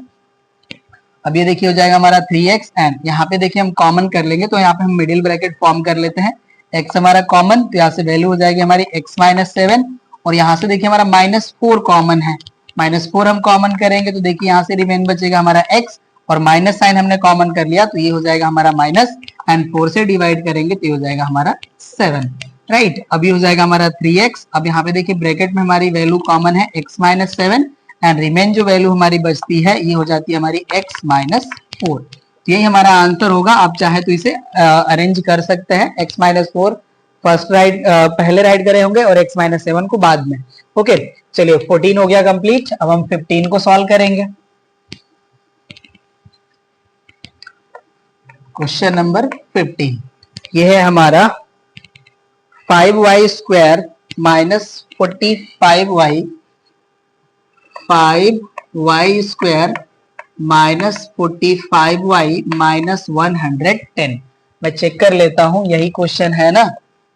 अब ये देखिए हो जाएगा हमारा 3x एंड यहाँ पे देखिए हम कॉमन कर लेंगे तो यहाँ पे हम मिडिल ब्रैकेट फॉर्म कर लेते हैं। x हमारा कॉमन तो यहाँ से वैल्यू हो जाएगी हमारी x माइनस 7 और यहाँ से देखिए हमारा माइनस 4 कॉमन है। माइनस 4 हम कॉमन करेंगे तो देखिए यहाँ से रिमेन बचेगा हमारा x और माइनस साइन हमने कॉमन कर लिया तो ये हो जाएगा हमारा माइनस एंड 4 से डिवाइड करेंगे तो ये हो जाएगा हमारा 7। राइट, अभी हो जाएगा हमारा 3x। अब यहाँ पे देखिए ब्रैकेट में हमारी वैल्यू कॉमन है x माइनस 7 एंड रिमेन जो वैल्यू हमारी बचती है ये हो जाती है हमारी x माइनस 4। तो यही हमारा आंसर होगा। आप चाहे तो इसे अरेंज कर सकते हैं। x माइनस 4 फर्स्ट राइट पहले राइट करे होंगे और x माइनस 7 को बाद में। ओके, चलिए 14 हो गया कंप्लीट। अब हम 15 को सॉल्व करेंगे। क्वेश्चन नंबर 15 ये है हमारा 5y square minus 45y 5y square minus 45y minus 110। मैं चेक कर लेता हूं, यही क्वेश्चन है ना।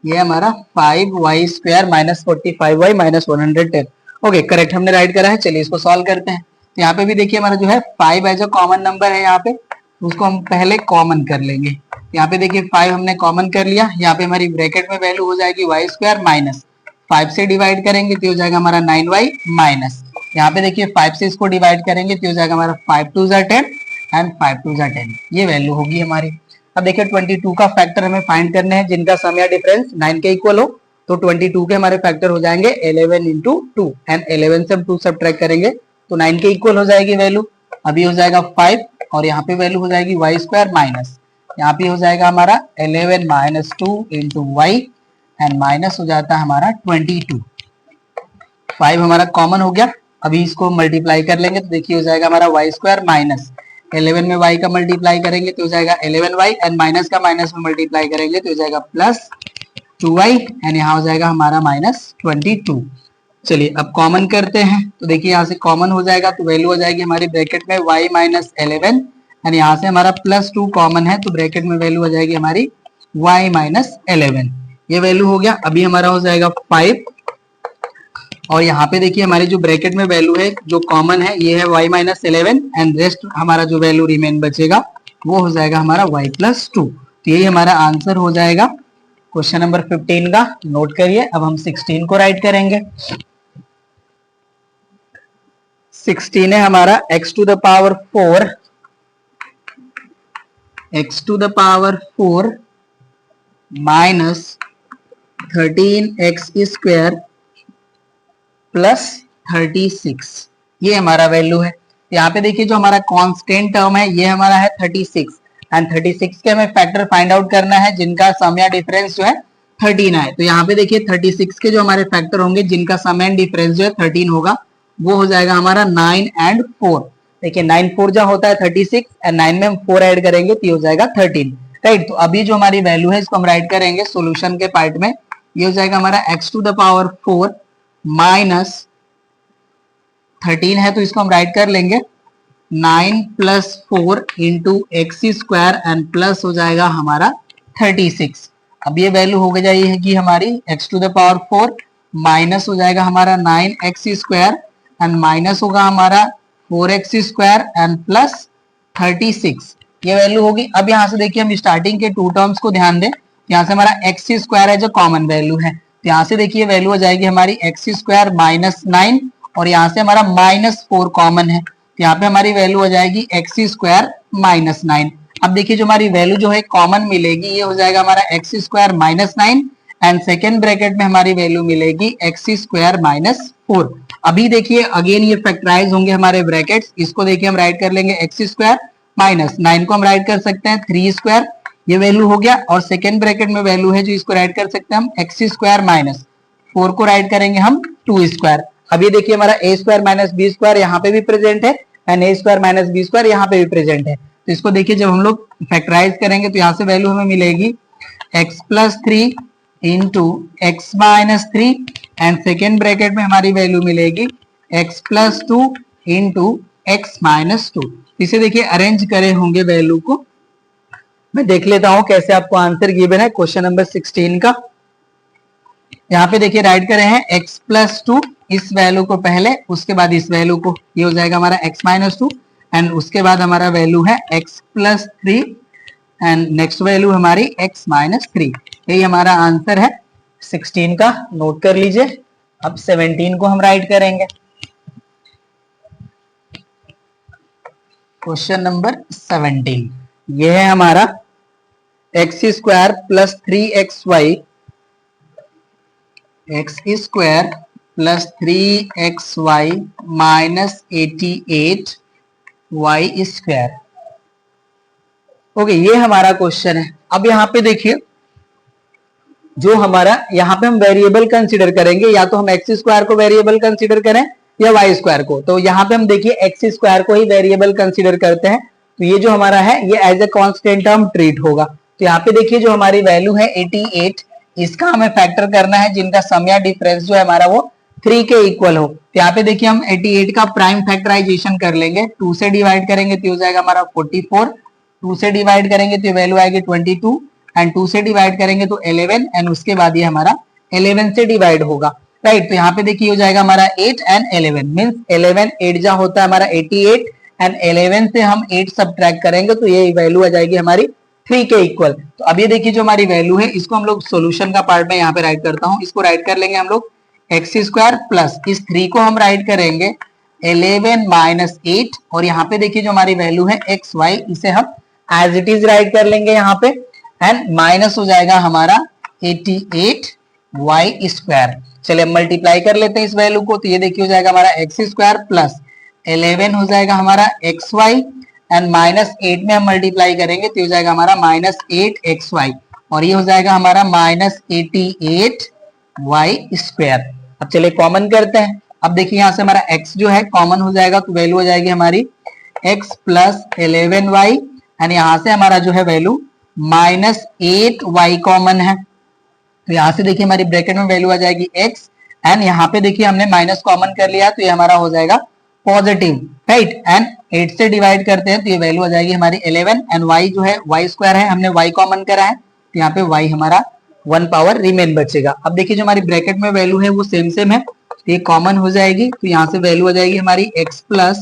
ये हमारा 5y square minus 45y minus 110। Okay, correct हमने राइट करा है। चलिए इसको सॉल्व करते हैं। तो यहाँ पे भी देखिए हमारा जो है 5 एज अ कॉमन नंबर है, यहाँ पे उसको हम पहले कॉमन कर लेंगे। यहाँ पे देखिए 5 हमने कॉमन कर लिया। यहाँ पे हमारी ब्रैकेट में वैल्यू हो जाएगी y स्क्वायर माइनस 5 से डिवाइड करेंगे तो हो जाएगा हमारा 9y माइनस यहाँ पे देखिए 5 से इसको डिवाइड करेंगे तो हो जाएगा हमारा 5 2 जा 10 एंड 5 2 जा 10। ये वैल्यू होगी हमारी। अब देखिए 22 का फैक्टर हमें फाइंड करने हैं जिनका सम या डिफरेंस 9 के इक्वल हो। तो 22 के हमारे फैक्टर हो जाएंगे 11 इंटू 2 एंड 11 से हम 2 सब्ट्रैक्ट करेंगे तो 9 के इक्वल हो जाएगी वैल्यू। अभी हो जाएगा 5 और यहाँ पे वैल्यू हो जाएगी y स्क्वायर माइनस यहाँ पे हो जाएगा हमारा 11 minus 2 into Y and minus हो जाता है हमारा 22। 5 हमारा कॉमन हो गया। अभी इसको मल्टीप्लाई कर लेंगे तो देखिए हो जाएगा हमारा y स्क्वायर माइनस 11 में y का मल्टीप्लाई करेंगे तो हो जाएगा 11y एंड माइनस का माइनस में मल्टीप्लाई करेंगे तो हो जाएगा प्लस 2y एंड यहाँ हो जाएगा हमारा माइनस 22। चलिए अब कॉमन करते हैं तो देखिए यहाँ से कॉमन हो जाएगा तो वैल्यू हो जाएगी हमारी ब्रैकेट में y माइनस 11 एंड यहाँ से हमारा प्लस 2 कॉमन है तो ब्रैकेट में वैल्यू हो जाएगी हमारी y माइनस 11। ये वैल्यू हो गया। अभी हमारा हो जाएगा 5 और यहाँ पे देखिए हमारी जो ब्रैकेट में वैल्यू है जो कॉमन है ये है y माइनस 11 एंड रेस्ट हमारा जो वैल्यू रिमेन बचेगा वो हो जाएगा हमारा y प्लस 2। तो यही हमारा आंसर हो जाएगा क्वेश्चन नंबर 15 का। नोट करिए। अब हम 16 को राइट करेंगे। 16 है हमारा x to the power 4 X to the power 4 minus 13x square plus 36, ये हमारा वैल्यू है। यहाँ पे देखिए जो हमारा कांस्टेंट टर्म है ये हमारा है 36 एंड 36 के हमें फैक्टर फाइंड आउट करना है जिनका सम या डिफरेंस जो है 13 है। तो यहाँ पे देखिए 36 के जो हमारे फैक्टर होंगे जिनका सम एंड डिफरेंस जो है 13 होगा, वो हो जाएगा हमारा 9 एंड 4। देखिए 9 4 जो होता है 36 एंड 9 में हम 4 ऐड करेंगे तो ये हो जाएगा 13, राइट। तो अभी जो हमारी वैल्यू है इसको हम राइट करेंगे सोल्यूशन के पार्ट में। ये हो जाएगा हमारा x to the power 4 minus 13 है तो इसको हम राइट कर लेंगे 9 plus 4 into X square and plus हो जाएगा हमारा 36। अब ये वैल्यू हो जाएगी हमारी x to the power 4 minus हो जाएगा हमारा 9x स्क्वायर एंड माइनस होगा हमारा 4x स्क्वायर एंड प्लस 36, ये वैल्यू होगी। अब यहाँ से देखिए हम स्टार्टिंग के टू टर्म्स को ध्यान दें, यहाँ से हमारा x स्क्वायर है जो कॉमन वैल्यू है, तो यहाँ से देखिए वैल्यू हो जाएगी हमारी x स्क्वायर माइनस 9 और यहाँ से हमारा माइनस 4 कॉमन है, तो यहाँ पे हमारी वैल्यू हो जाएगी x स्क्वायर माइनस 9। अब देखिए जो हमारी वैल्यू जो है कॉमन मिलेगी ये हो जाएगा हमारा x square minus 9 and second bracket में हमारी वैल्यू मिलेगी x स्क्वायर माइनस 4। अभी देखिए अगेन ये फैक्टराइज होंगे हमारे ब्रैकेट्स, इसको देखिए हम राइट कर लेंगे x स्क्वायर माइनस 9 को हम राइट कर सकते हैं 3 स्क्वायर, ये वैल्यू हो गया। और सेकेंड ब्रैकेट में वैल्यू है जो इसको राइट कर सकते हैं हम x स्क्वायर माइनस 4 को राइट करेंगे हम 2 स्क्वायर। अभी देखिए हमारा a square minus B square यहाँ पे भी प्रेजेंट है and a square minus B square यहाँ पे भी प्रेजेंट है, तो इसको देखिए जब हम लोग फैक्टराइज करेंगे तो यहाँ से वैल्यू हमें मिलेगी x plus 3 into x minus 3 and second bracket में हमारी वैल्यू मिलेगी x plus 2 into x minus 2। इसे देखिए अरेंज करे होंगे वैल्यू को, मैं देख लेता हूं कैसे आपको आंसर गिवन है क्वेश्चन नंबर 16 का। यहाँ पे देखिए राइट करे हैं x प्लस 2, इस वैल्यू को पहले उसके बाद इस वैल्यू को, ये हो जाएगा हमारा x माइनस 2 एंड उसके बाद हमारा वैल्यू है x plus 3 and next value हमारी x माइनस 3। यही हमारा आंसर है 16 का, नोट कर लीजिए। अब 17 को हम राइट करेंगे। क्वेश्चन नंबर 17 ये है हमारा x square plus 3xy x square plus 3xy minus 88 y square. Okay, ये हमारा क्वेश्चन है। अब यहाँ पे देखिए जो हमारा यहाँ पे हम वेरिएबल कंसीडर करेंगे, या तो हम एक्स स्क्वायर को वेरिएबल कंसीडर करें या वाई स्क्वायर को। तो यहाँ पे हम देखिए एक्स स्क्वायर को ही वेरिएबल कंसीडर करते हैं, तो ये जो हमारा है ये as a constant term treat होगा। तो यहाँ पे देखिए जो हमारी वैल्यू है 88, इसका हमें फैक्टर करना है जिनका सम या डिफरेंस जो है हमारा वो 3 के इक्वल हो। तो यहाँ पे देखिए हम 88 का प्राइम फैक्टराइजेशन कर लेंगे, 2 से डिवाइड करेंगे तो हो जाएगा हमारा 44, 2 से डिवाइड करेंगे तो वैल्यू आएगी 22 एंड 2 से डिवाइड करेंगे तो 11 एंड उसके बाद ये हमारा 11 से डिवाइड होगा, राइट। तो यहाँ पे देखिए हो जाएगा हमारा 8 एंड 11 मींस 11 8 जा होता है हमारा 88 एंड 11 से हम 8 सब्ट्रैक्ट करेंगे तो ये वैल्यू आ जाएगी हमारी 3 के इक्वल। तो अब ये देखिए जो हमारी वैल्यू है इसको हम लोग सॉल्यूशन का पार्ट में यहाँ पे राइट करता हूँ, इसको राइट कर लेंगे हम लोग एक्स स्क्वायर प्लस इस 3 को हम राइट करेंगे 11 माइनस 8 और यहाँ पे देखिए जो हमारी वैल्यू है एक्स वाई, इसे हम एज इट इज राइट कर लेंगे यहाँ पे एंड माइनस हो जाएगा हमारा 88 वाई स्क्वायर। चलिए हम मल्टीप्लाई कर लेते हैं इस वैल्यू को, तो ये देखिए हो जाएगा हमारा एक्स स्क्वायर प्लस 11 हो जाएगा हमारा एक्स वाई एंड माइनस 8 में हम मल्टीप्लाई करेंगे तो हो जाएगा हमारा माइनस 8 एक्स वाई और ये हो जाएगा हमारा माइनस 88 वाई स्क्वायर। अब चलिए कॉमन करते हैं। अब देखिए यहाँ से हमारा x जो है कॉमन हो जाएगा तो वैल्यू हो जाएगी हमारी x प्लस 11y एंड यहाँ से हमारा जो है वैल्यू माइनस 8y कॉमन है, तो यहाँ से देखिए हमारी ब्रैकेट में वैल्यू आ जाएगी x एंड यहाँ पे देखिए हमने माइनस कॉमन कर लिया तो ये हमारा हो जाएगा पॉजिटिव, राइट। एंड 8 से डिवाइड करते हैं तो ये वैल्यू आ जाएगी हमारी 11 एंड y जो है y स्क्वायर है, हमने y कॉमन करा है तो यहाँ पे y हमारा 1 पावर रिमेन बचेगा। अब देखिए जो हमारी ब्रैकेट में वैल्यू है वो सेम सेम है तो ये कॉमन हो जाएगी, तो यहाँ से वैल्यू आ जाएगी हमारी x plus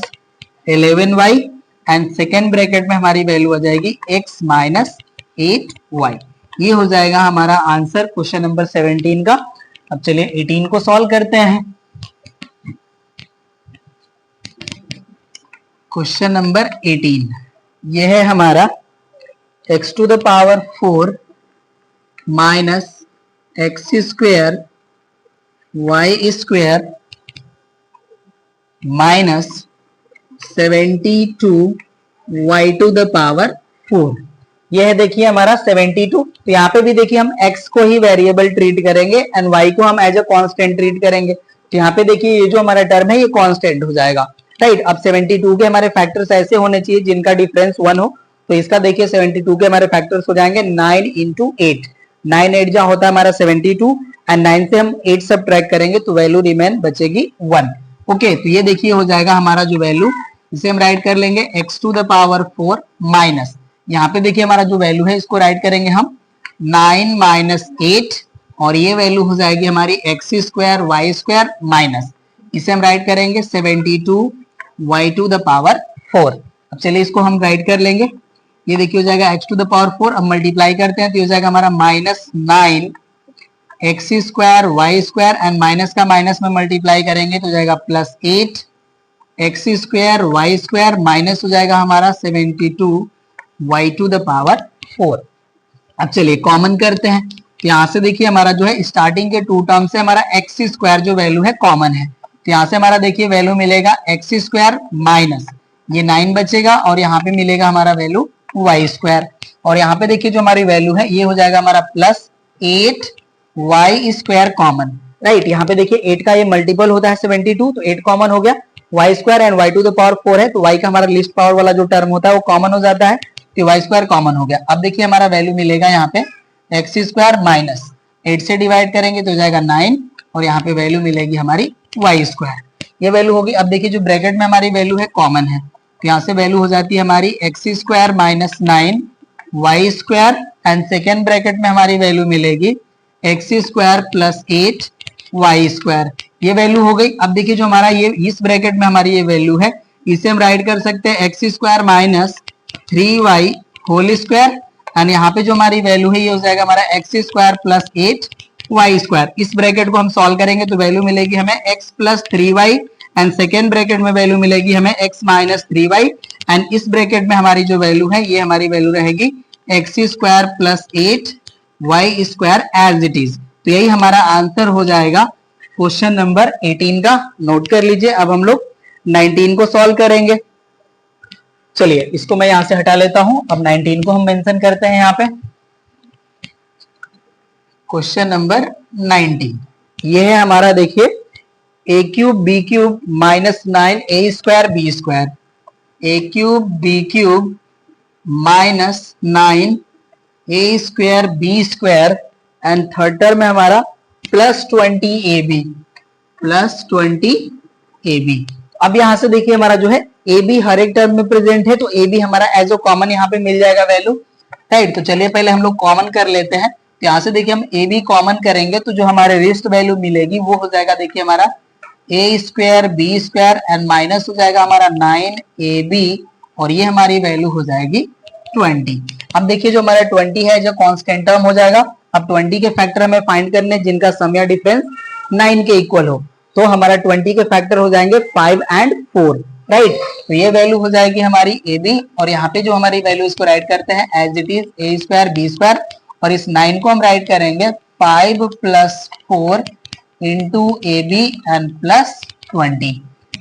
11y and second bracket में हमारी वैल्यू आ जाएगी x माइनस 8y। ये हो जाएगा हमारा आंसर क्वेश्चन नंबर 17 का। अब चलिए 18 को सॉल्व करते हैं। क्वेश्चन नंबर 18 ये है हमारा X to the power 4 minus X square Y square minus 72 Y to the power 4। यह है देखिए हमारा 72। तो यहाँ पे भी देखिए हम x को ही वेरिएबल ट्रीट करेंगे एंड y को हम एज अ कांस्टेंट ट्रीट करेंगे। तो यहाँ पे देखिए ये जो हमारा टर्म है ये कांस्टेंट हो जाएगा, राइट। अब 72 के हमारे फैक्टर्स ऐसे होने चाहिए जिनका डिफरेंस 1 हो। तो इसका देखिए 72 के हमारे फैक्टर्स हो जाएंगे 9 इंटू 8। 9 8 जा होता है हमारा 72 एंड 9 से हम 8 सब्ट्रैक्ट करेंगे तो वैल्यू रिमेन बचेगी 1। ओके, तो ये देखिए हो जाएगा हमारा जो वैल्यू, इसे हम राइट कर लेंगे x to the power 4 minus, यहाँ पे देखिए हमारा जो वैल्यू है इसको राइट करेंगे हम 9 माइनस 8 और ये वैल्यू हो जाएगी हमारी x square Y square minus, इसे हम राइट करेंगे 72 वाई टू द पावर 4। अब चलिए इसको हम राइट कर लेंगे, ये देखिए हो जाएगा x टू द पावर 4। अब मल्टीप्लाई करते हैं तो हो जाएगा हमारा minus 9 X square Y square and minus का माइनस में मल्टीप्लाई करेंगे तो हो जाएगा plus 8 X square Y square minus हो जाएगा हमारा 72 वाई टू द पावर 4। अब चलिए कॉमन करते हैं, तो यहाँ से देखिए हमारा जो है स्टार्टिंग के टू टर्म से हमारा एक्स स्क्वायर जो वैल्यू है कॉमन है। तो यहाँ से हमारा देखिए वैल्यू मिलेगा एक्स स्क्वायर माइनस ये 9 बचेगा और यहाँ पे मिलेगा हमारा वैल्यू वाई स्क्वायर, और यहाँ पे देखिए जो हमारी वैल्यू है ये हो जाएगा हमारा plus 8 Y square common, right. यहाँ पे देखिए 8 का ये मल्टीपल होता है 72, तो 8 कॉमन हो गया, y square and y to the power 4 है तो वाई का हमारा लिस्ट पावर वाला जो टर्म होता है वो कॉमन हो जाता है, तो वाई स्क्वायर कॉमन हो गया। अब देखिए हमारा वैल्यू मिलेगा यहाँ पे एक्स स्क्वायर माइनस 8 से डिवाइड करेंगे तो हो जाएगा 9 और यहाँ पे वैल्यू मिलेगी हमारी वाई स्क्वायर, ये वैल्यू होगी। अब देखिए जो ब्रैकेट में हमारी वैल्यू है कॉमन है, तो यहाँ से वैल्यू हो जाती है हमारी x square minus 9 y square and second bracket में हमारी वैल्यू मिलेगी x square plus 8 Y square, ये वैल्यू हो गई। अब देखिए जो हमारा ये इस ब्रैकेट में हमारी ये वैल्यू है इसे हम राइट कर सकते हैं x square minus 3y whole square and यहाँ पे जो हमारी वैल्यू है ये हो जाएगा हमारा x square plus 8 Y square. इस ब्रैकेट को हम सॉल्व करेंगे तो वैल्यू मिलेगी हमें x plus 3y and second bracket में वैल्यू मिलेगी हमें x माइनस 3y एंड इस ब्रैकेट में हमारी जो वैल्यू है ये हमारी वैल्यू रहेगी x square plus 8 Y square as it is. तो यही हमारा आंसर हो जाएगा क्वेश्चन नंबर 18 का, नोट कर लीजिए। अब हम लोग 19 को सॉल्व करेंगे। चलिए इसको मैं यहां से हटा लेता हूं, अब 19 को हम मेंशन करते हैं यहाँ पे। क्वेश्चन नंबर 19 ये है हमारा, देखिए a cube b cube minus 9 a square b square, a cube b cube minus 9 a square b square and third term है हमारा plus 20 a b, plus 20 a b. अब यहां से देखिए हमारा जो है ए बी हर एक टर्म में प्रेजेंट है तो ए बी हमारा एज अ कॉमन यहाँ पे मिल जाएगा वैल्यू, राइट। तो चलिए पहले हम लोग कॉमन कर लेते हैं, तो यहाँ से देखिए हम ए बी कॉमन करेंगे तो जो हमारे रेस्ट वैल्यू मिलेगी वो हो जाएगा देखिए हमारा a square b square and minus हो जाएगा हमारा 9 ए बी और ये हमारी वैल्यू हो जाएगी 20। अब देखिए जो हमारा 20 है जो कांस्टेंट टर्म हो जाएगा। अब 20 के फैक्टर हमें फाइंड करने जिनका सम या डिफरेंस 9 के इक्वल हो, तो हमारा 20 के फैक्टर हो जाएंगे 5 एंड 4, राइट। तो ये वैल्यू हो जाएगी हमारी ए बी और यहाँ पे जो हमारी वैल्यू इसको राइट करते हैं as it is a square b square और इस 9 को हम राइट करेंगे 5 plus 4 into a b and plus 20,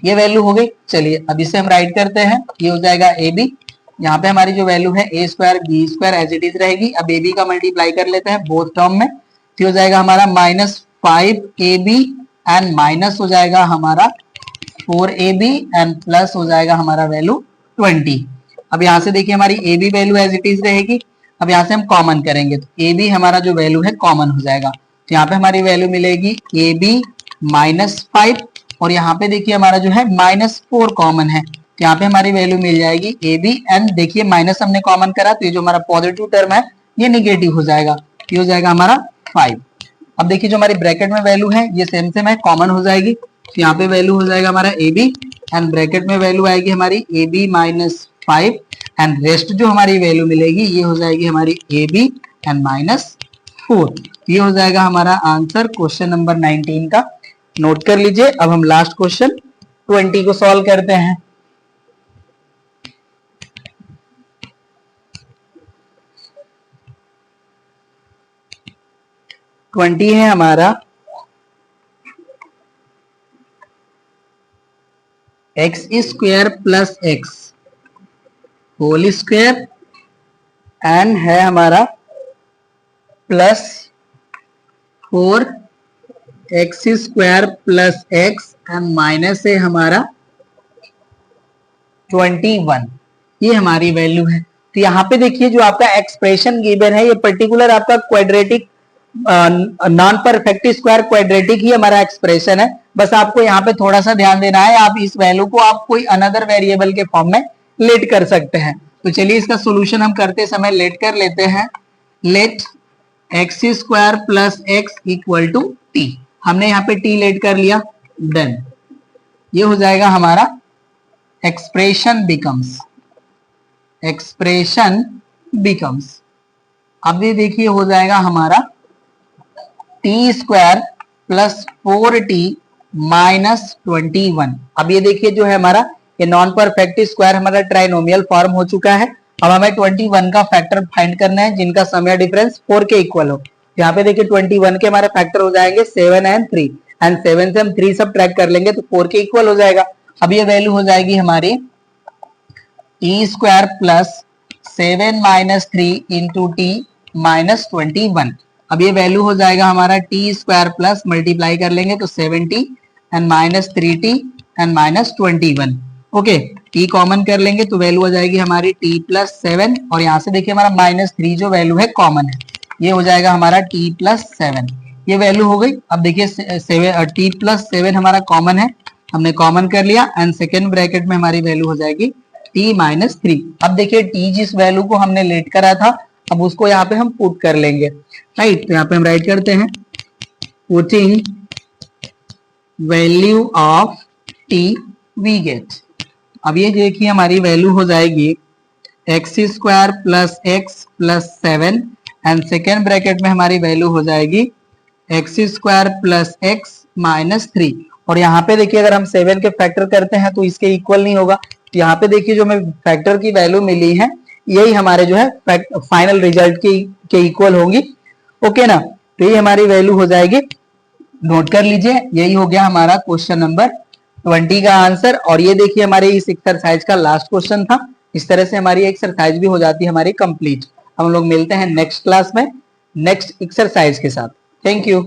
ये वैल्यू हो गई। चलिए अब इसे हम राइट करते हैं, ये हो जाएगा ए बी, यहाँ पे हमारी जो वैल्यू है a square b square as it is रहेगी। अब ए बी का मल्टीप्लाई कर लेते हैं बोथ टर्म में, तो हो जाएगा हमारा minus 5 a b and minus हो जाएगा हमारा 4 ए बी एंड प्लस हो जाएगा हमारा वैल्यू 20। अब यहाँ से देखिए हमारी a b value as it is रहेगी। अब यहाँ से हम कॉमन करेंगे तो ए बी हमारा जो वैल्यू है कॉमन हो जाएगा, तो यहाँ पे हमारी वैल्यू मिलेगी ए बी माइनस 5 और यहाँ पे देखिए हमारा जो है माइनस 4 कॉमन है, तो यहाँ पे हमारी वैल्यू मिल जाएगी ए बी एंड देखिए माइनस हमने कॉमन करा तो ये जो हमारा पॉजिटिव टर्म है ये निगेटिव हो जाएगा, ये हो जाएगा हमारा 5। अब देखिए जो हमारी ब्रैकेट में वैल्यू है ये सेम सेम है, कॉमन हो जाएगी, तो यहाँ पे वैल्यू हो जाएगा हमारा ए बी एंड ब्रैकेट में वैल्यू आएगी हमारी a b minus 5 and rest जो हमारी वैल्यू मिलेगी ये हो जाएगी हमारी ए बी एंड माइनस 4। ये हो जाएगा हमारा आंसर क्वेश्चन नंबर 19 का, नोट कर लीजिए। अब हम लास्ट क्वेश्चन 20 को सॉल्व करते हैं। 20 है हमारा x square plus x whole square and है हमारा plus 4 x square plus x and minus है हमारा 21। ये हमारी वैल्यू है। तो यहाँ पे देखिए जो आपका एक्सप्रेशन गिवन है ये पर्टिकुलर आपका quadratic non perfect square quadratic ही हमारा एक्सप्रेशन है। बस आपको यहाँ पे थोड़ा सा ध्यान देना है, आप इस वैल्यू को आप कोई अनदर वेरिएबल के फॉर्म में लेट कर सकते हैं। तो चलिए इसका सोल्यूशन हम करते समय लेट कर लेते हैं। Let x square plus x equal to t. हमने यहाँ पे टी लेट कर लिया, डन। ये हो जाएगा हमारा एक्सप्रेशन बिकम्स अब ये देखिए हो जाएगा हमारा T square plus 4t minus 21। अब ये देखिए जो है हमारा ये नॉन परफेक्ट स्क्वायर हमारा ट्राइनोमियल फॉर्म हो चुका है। अब हमें 21 का फैक्टर फाइंड करना है जिनका समय डिफरेंस 4 के इक्वल हो। यहाँ पे देखिए 21 के हमारे फैक्टर हो जाएंगे 7 एंड 3 एंड 7 से हम 3 सब ट्रैक कर लेंगे तो 4 के इक्वल हो जाएगा। अब ये वैल्यू हो जाएगी हमारी T square plus 7 minus 3 into T minus 21। अब ये वैल्यू हो जाएगा हमारा टी स्क्वायर प्लस मल्टीप्लाई कर लेंगे तो 7t and minus 3t and minus 21। Okay, T common कर लेंगे तो वैल्यू हो जाएगी हमारी टी प्लस 7 और यहाँ से देखिए हमारा माइनस 3 जो वैल्यू है कॉमन है, ये हो जाएगा हमारा टी प्लस 7। ये वैल्यू हो गई। अब देखिए टी प्लस 7 हमारा कॉमन है, हमने कॉमन कर लिया एंड सेकेंड ब्रैकेट में हमारी वैल्यू हो जाएगी t माइनस 3। अब देखिए t जिस वैल्यू को हमने लेट करा था अब उसको यहाँ पे हम पुट कर लेंगे, राइट। तो यहाँ पे हम राइट करते हैं putting value of t we get. अब ये देखिए हमारी वैल्यू हो जाएगी x square plus x plus 7 and second bracket में हमारी वैल्यू हो जाएगी x square plus x minus 3। और यहाँ पे देखिए अगर हम 7 के फैक्टर करते हैं तो इसके इक्वल नहीं होगा। तो यहाँ पे देखिए जो हमें फैक्टर की वैल्यू मिली है यही हमारे जो है फाइनल रिजल्ट के इक्वल होंगी। ओके ना, तो ये हमारी वैल्यू हो जाएगी, नोट कर लीजिए। यही हो गया हमारा क्वेश्चन नंबर 20 का आंसर। और ये देखिए हमारे इस एक्सरसाइज का लास्ट क्वेश्चन था। इस तरह से हमारी एक्सरसाइज भी हो जाती है हमारी कंप्लीट। हम लोग मिलते हैं नेक्स्ट क्लास में नेक्स्ट एक्सरसाइज के साथ। Thank you.